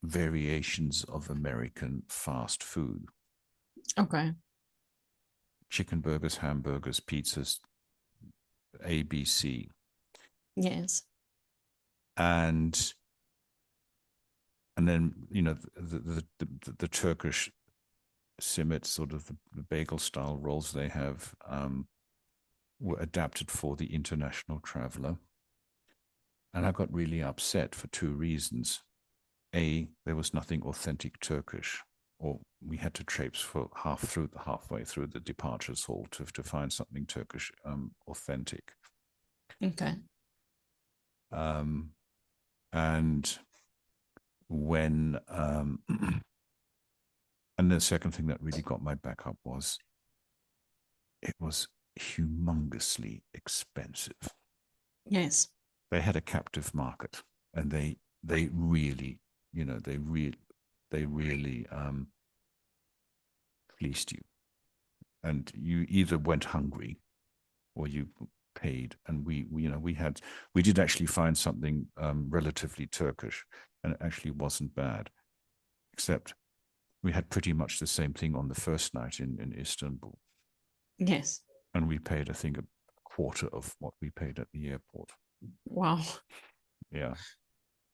variations of American fast food: Okay. chicken burgers, hamburgers, pizzas, ABC, Yes. and then the Turkish simit, sort of the bagel style rolls they have, were adapted for the international traveler. And I got really upset for two reasons. A, there was nothing authentic Turkish, or we had to traipse for halfway through the departures hall to find something Turkish, authentic. Okay. Um, and when and the second thing that really got my back up was it was humongously expensive. Yes. They had a captive market, and they really, they really fleeced you, and you either went hungry or you paid. And we did actually find something relatively Turkish, and it actually wasn't bad, except we had pretty much the same thing on the first night in Istanbul, Yes. and we paid, I think, a quarter of what we paid at the airport. Wow. Yeah.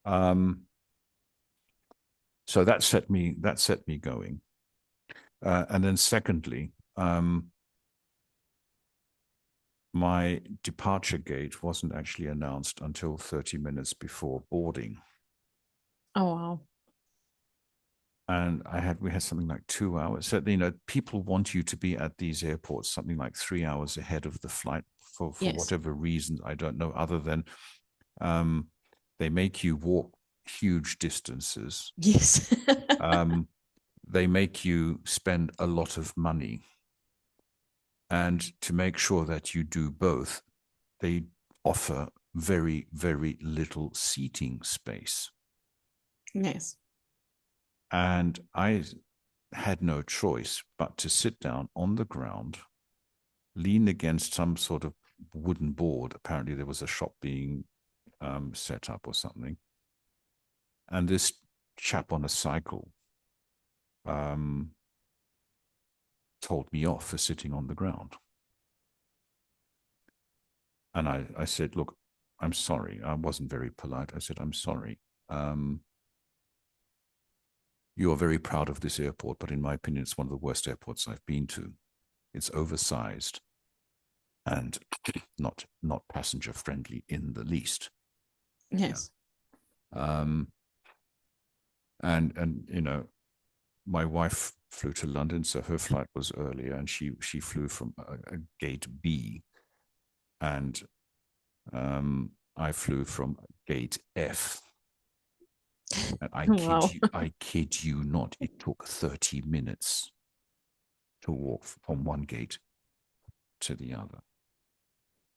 Um, so that set me going. And then secondly, my departure gate wasn't actually announced until 30 minutes before boarding. Oh, wow. And we had something like 2 hours. So, people want you to be at these airports something like 3 hours ahead of the flight for Yes. whatever reason. I don't know, other than they make you walk huge distances. Yes. They make you spend a lot of money. And to make sure that you do both, they offer very, very little seating space. Yes. And I had no choice but to sit down on the ground, lean against some sort of wooden board. Apparently, there was a shop being set up or something. And this chap on a cycle told me off for sitting on the ground. And I said, look, I'm sorry. I wasn't very polite. I said, I'm sorry. You are very proud of this airport, but in my opinion, it's one of the worst airports I've been to. It's oversized and not passenger friendly in the least. Yes. Yeah. And my wife flew to London, so her flight was earlier, and she flew from a gate B, and I flew from gate F. And Wow. I kid you not, it took 30 minutes to walk from one gate to the other.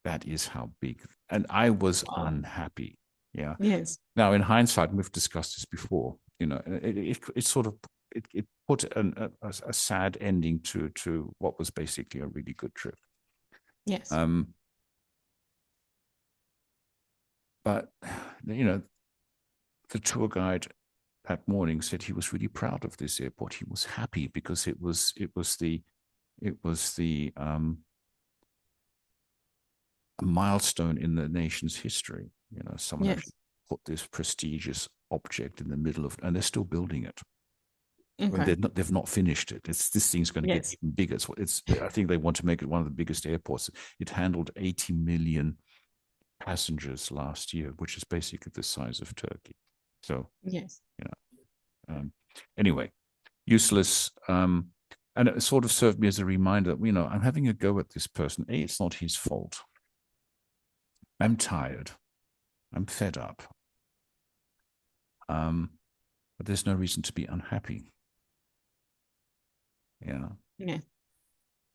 That is how big. And I was Wow. unhappy. Yeah. Yes. Now, in hindsight, we've discussed this before. It sort of it put a sad ending to what was basically a really good trip. Yes. But the tour guide that morning said he was really proud of this airport. He was happy because it was the a milestone in the nation's history. Someone Yes. actually put this prestigious object in the middle of, and they're still building it. Okay. They've not finished it. This thing's going to get Yes. even bigger. I think they want to make it one of the biggest airports. It handled 80 million passengers last year, which is basically the size of Turkey. So, Yes. Anyway, useless. And it sort of served me as a reminder, I'm having a go at this person. A, it's not his fault. I'm tired. I'm fed up. But there's no reason to be unhappy. Yeah. Yeah.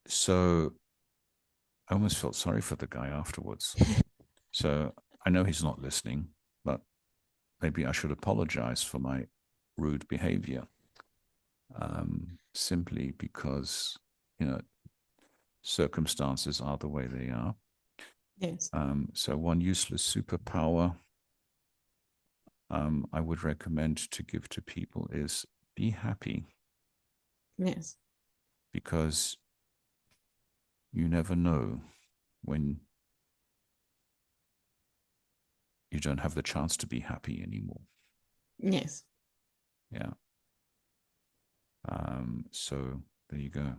So I almost felt sorry for the guy afterwards. So I know he's not listening, but maybe I should apologize for my rude behavior. Simply because, circumstances are the way they are. Yes. So one useless superpower I would recommend to give to people is be happy. Yes. Because you never know when you don't have the chance to be happy anymore. Yes. Yeah. So there you go.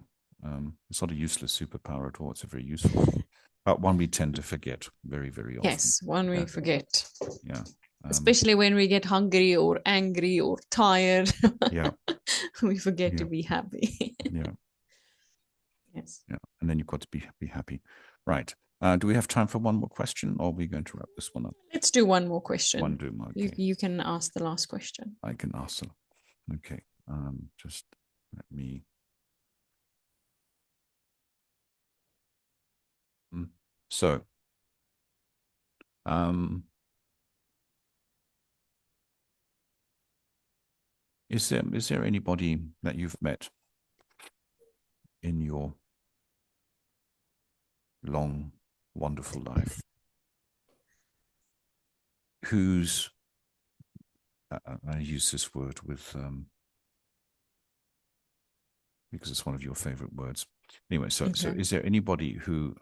It's not a useless superpower at all. It's a very useful one, but one we tend to forget very, very often. Yes. One we forget. Yeah. Especially when we get hungry or angry or tired. Yeah. We forget to be happy. Yeah. Yes. Yeah. And then you've got to be happy. Right. Do we have time for one more question, or are we going to wrap this one up? Let's do one more question. One do. Okay. You can ask the last question. I can ask them. Okay. Just let me. So, is there anybody that you've met in your long, wonderful life who's, I use this word with, because it's one of your favorite words. Anyway, so is there anybody who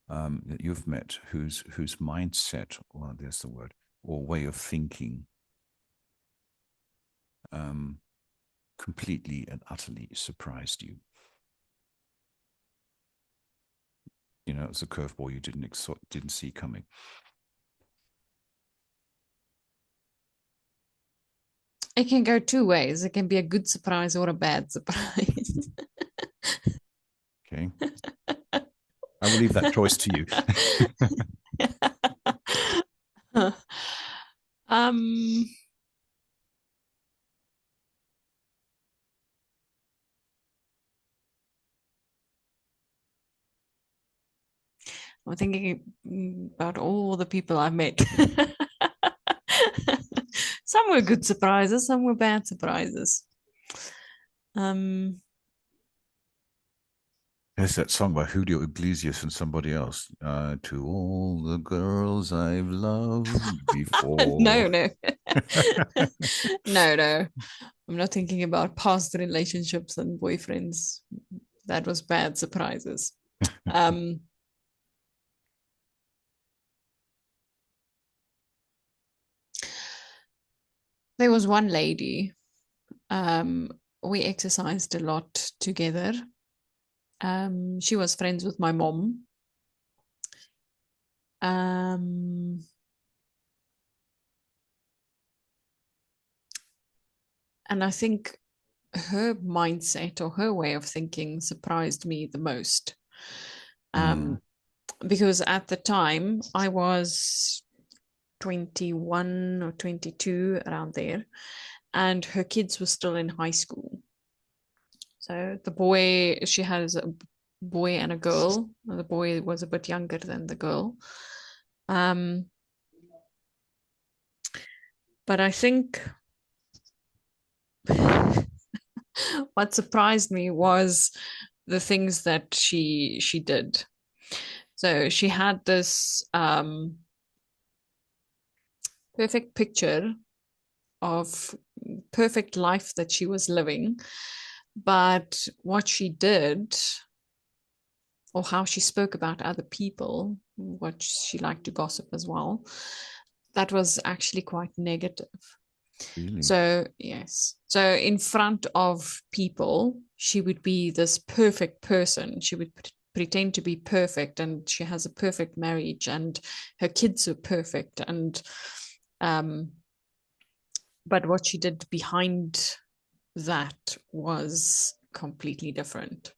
that you've met whose mindset, well, there's the word, or way of thinking completely and utterly surprised you? You know, it was a curveball you didn't see coming. It can go two ways. It can be a good surprise or a bad surprise. Okay. I will leave that choice to you. um, I'm thinking about all the people I've met. Some were good surprises, some were bad surprises. Um, There's that song by Julio Iglesias and somebody else. To all the girls I've loved before. no, no, no, no. I'm not thinking about past relationships and boyfriends. That was bad surprises. Um, there was one lady. Um, we exercised a lot together. She was friends with my mom. Um, and I think her mindset or her way of thinking surprised me the most. Mm, Because at the time I was 21 or 22, around there, and her kids were still in high school. So the boy, she has a boy and a girl. The boy was a bit younger than the girl. Um, but I think what surprised me was the things that she did. So she had this perfect picture of perfect life that she was living, but what she did or how she spoke about other people, what she liked to gossip as well, that was actually quite negative. really? So, yes. So, in front of people, she would be this perfect person. She would pretend to be perfect, and she has a perfect marriage, and her kids are perfect. Um, but what she did behind that was completely different.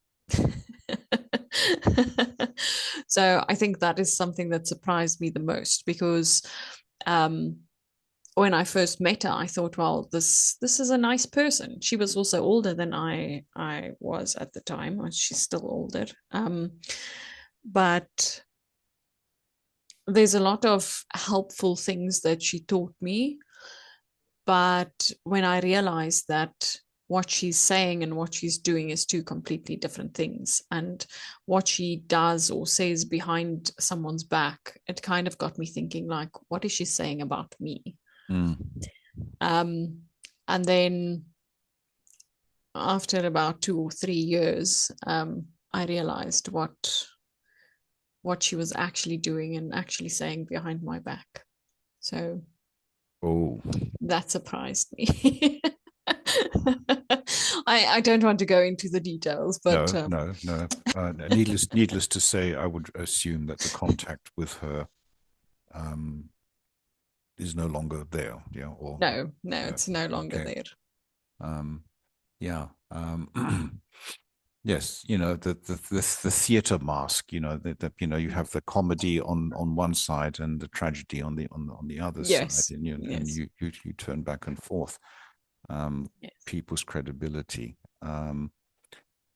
So I think that is something that surprised me the most because um, when I first met her, I thought, well, this is a nice person. She was also older than I was at the time. She's still older, but there's a lot of helpful things that she taught me. But when I realized that what she's saying and what she's doing is two completely different things, and what she does or says behind someone's back, it kind of got me thinking, like, what is she saying about me? Mm. Um, and then after about 2 or 3 years, I realized what she was actually doing and actually saying behind my back. So Oh, that surprised me. I don't want to go into the details, but no, no, no. Needless to say, I would assume that the contact with her um, is no longer there. Yeah, or no, no, yeah, it's no longer okay. there. Um, yeah. Yes, you know the theater mask. You know that you know you have the comedy on one side and the tragedy on the other side, Yes, and yes, you turn back and forth. Um, yes, people's credibility.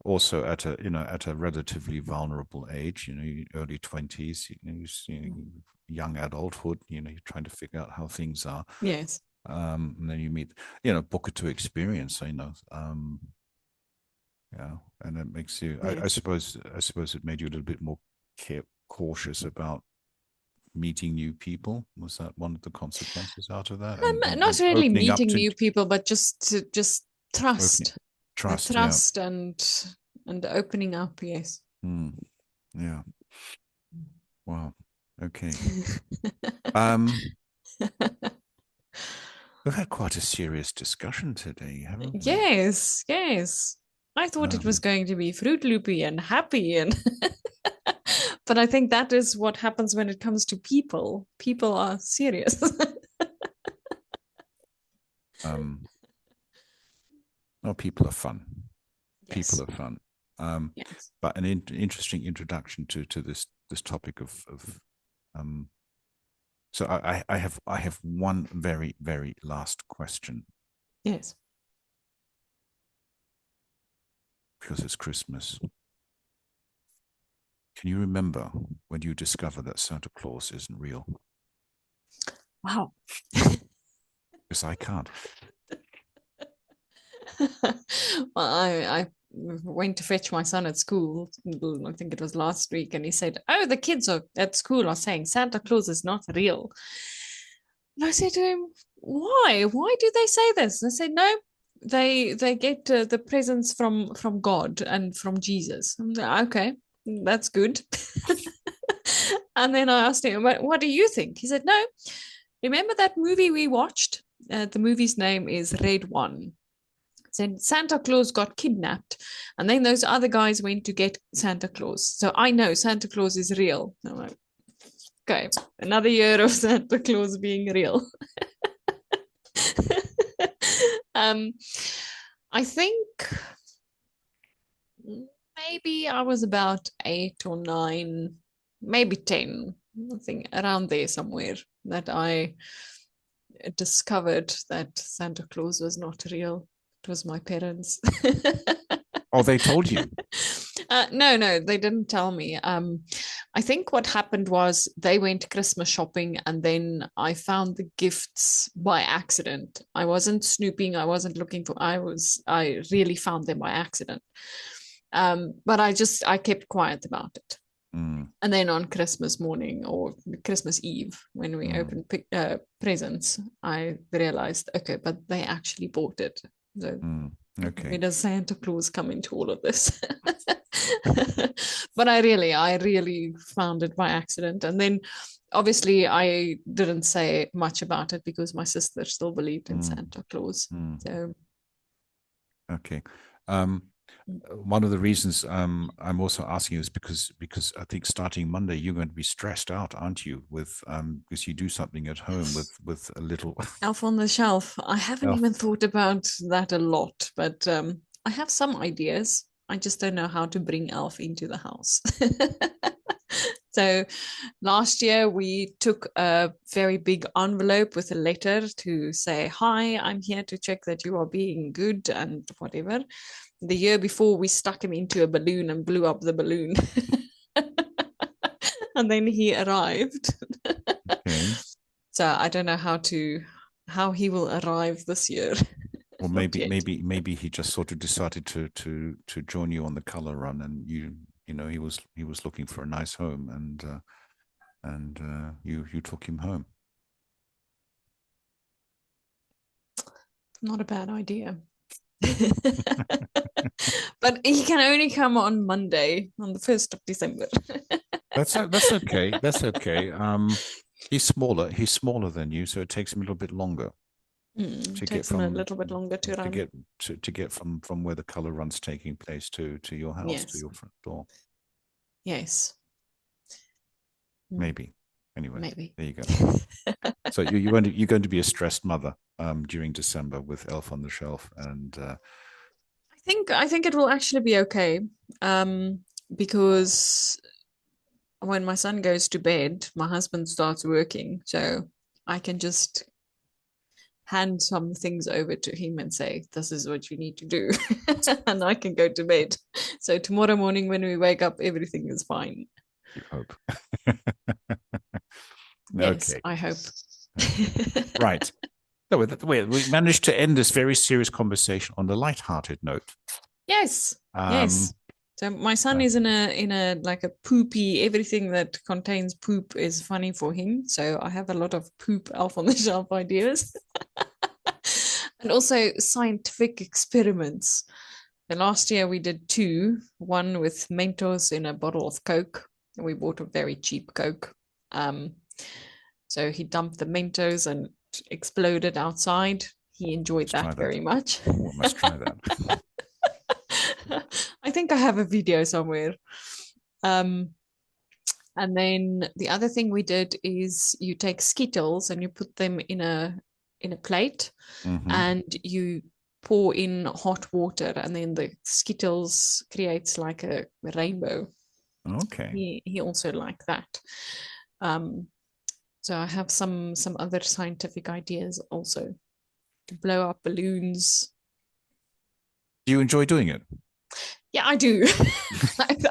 Also at a relatively vulnerable age, early 20s, young adulthood. You're trying to figure out how things are. yes, And then you meet, Booker to experience. Yeah, and it makes you. I yes. suppose it made you a little bit more cautious about meeting new people. Was that one of the consequences out of that? Not And really opening up meeting to new people, but just opening trust, trust. Yeah. trust, and opening up. Yes. Hmm. Yeah. Wow. Okay. Um. We've had quite a serious discussion today, haven't we? Yes, yes. I thought it was Um, going to be Fruit Loopy and happy and but I think that is what happens when it comes to people. People are serious. um, well, people are fun. People Yes, are fun. Um, yes, but an interesting introduction to this topic of um, so I have one very very last question yes. because it's Christmas. Can you remember when you discover that Santa Claus isn't real? Wow. Because I can't. Well, I went to fetch my son at school. I think it was last week, and he said, "Oh, the kids are at school are saying Santa Claus is not real." And I said to him, "Why? Why do they say this?" And I said, "No, they get the presents from God and from Jesus." I'm like, okay, that's good. And then I asked him, "What do you think?" He said, "No, remember that movie we watched? The movie's name is Red One. Said Santa Claus got kidnapped, and then those other guys went to get Santa Claus. So I know Santa Claus is real." I'm like, okay, another year of Santa Claus being real. um, I think maybe I was about 8 or 9, maybe 10. I think around there somewhere that I discovered that Santa Claus was not real. It was my parents. Oh, they told you. No, no, they didn't tell me. I think what happened was they went Christmas shopping and then I found the gifts by accident. I wasn't snooping, I wasn't looking for, I really found them by accident. But I kept quiet about it. Mm, And then on Christmas morning or Christmas Eve, when we mm, opened presents, I realized, okay, but they actually bought it. So mm. where Okay. does Santa Claus come into all of this? But I really found it by accident. And then obviously I didn't say much about it because my sister still believed in Mm, Santa Claus. mm. So Okay. Um, one of the reasons I'm also asking is because I think starting Monday you're going to be stressed out, aren't you? With because you do something at home with a little Elf on the Shelf, I haven't elf. even thought about that a lot, but I have some ideas. I just don't know how to bring Elf into the house. So last year we took a very big envelope with a letter to say, "Hi, I'm here to check that you are being good and whatever." The year before we stuck him into a balloon and blew up the balloon. And then he arrived. Okay. So I don't know how he will arrive this year. Or Not maybe yet. maybe he just sort of decided to join you on the color run, and you know he was looking for a nice home, and you took him home. Not a bad idea. But he can only come on Monday, on the 1st of December. That's okay. That's okay. He's smaller. He's smaller than you, so it takes him a little bit longer Mm, to get takes him a from little bit longer to to run. get to get from where the color run's taking place to your house, to Yes. your front door. Yes. Mm, Maybe. Anyway, maybe. there you go. So you're going to be a stressed mother during December with Elf on the Shelf, and I think it will actually be okay. Because when my son goes to bed, my husband starts working, so I can just hand some things over to him and say, "This is what you need to do," and I can go to bed. So tomorrow morning when we wake up, everything is fine. you hope. Yes, Okay. I hope. Okay. Right. So we managed to end this very serious conversation on a light-hearted note. Yes, Um, yes. So my son uh, is in a like a poopy, everything that contains poop is funny for him. So I have a lot of poop Elf on the Shelf ideas. And also scientific experiments. The last year we did two, one with Mentos in a bottle of Coke. We bought a very cheap Coke. Um, so he dumped the Mentos and exploded outside. He enjoyed Let's try that that. very much. Oh, I must try that. I think I have a video somewhere. Um, and then the other thing we did is you take Skittles and you put them in a plate, Hmm. and you pour in hot water, and then the Skittles creates like a rainbow. Okay. He also liked that. Um, so I have some other scientific ideas also to blow up balloons. Do you enjoy doing it? Yeah, I do.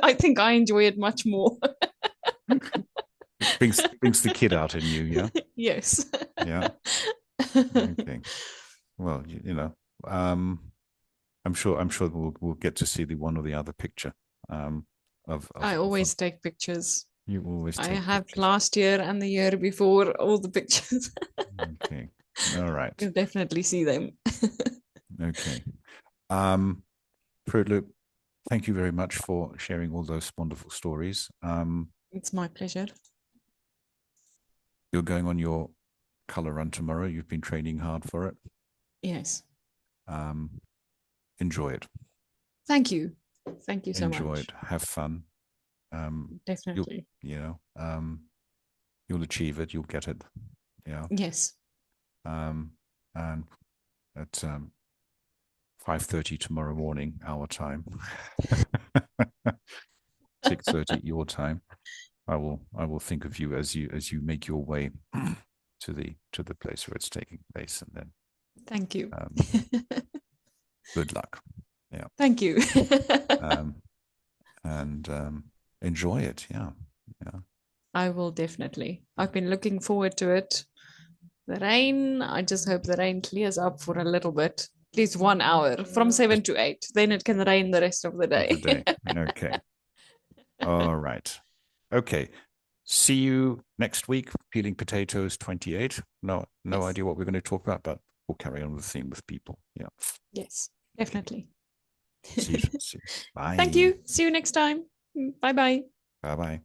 I think I enjoy it much more. It brings the kid out in you, yeah? Yes. Yeah. Okay. Well, um, I'm sure we'll get to see the one or the other picture. Um, I of always take pictures. you always I take have pictures. last year and the year before all the pictures. Okay. All right. You'll definitely see them. Okay. Um, Fruit Loop, thank you very much for sharing all those wonderful stories. It's my pleasure. You're going on your color run tomorrow. You've been training hard for it. Yes. Um, enjoy it. Thank you. Thank you so Enjoy much. it. Have fun. You'll, Definitely. you'll achieve it. You'll get it. Yeah. Yes. And at 5:30 tomorrow morning, our time, 6:30 your time, I will think of you as you make your way to the place where it's taking place, and then Thank you. um, good luck. Yeah. Thank you. Um, and enjoy it. Yeah. Yeah. I will definitely. I've been looking forward to it. The rain, I just hope the rain clears up for a little bit, at least 1 hour from 7 to 8. Then it can rain the rest of the Of the day. day. Okay. All right. Okay. See you next week. Peeling potatoes 28. No Yes. idea what we're going to talk about, but we'll carry on with the theme with people. Yeah. Yes, Okay. definitely. See you soon. Thank Bye. you. See you next time. Bye bye. Bye bye.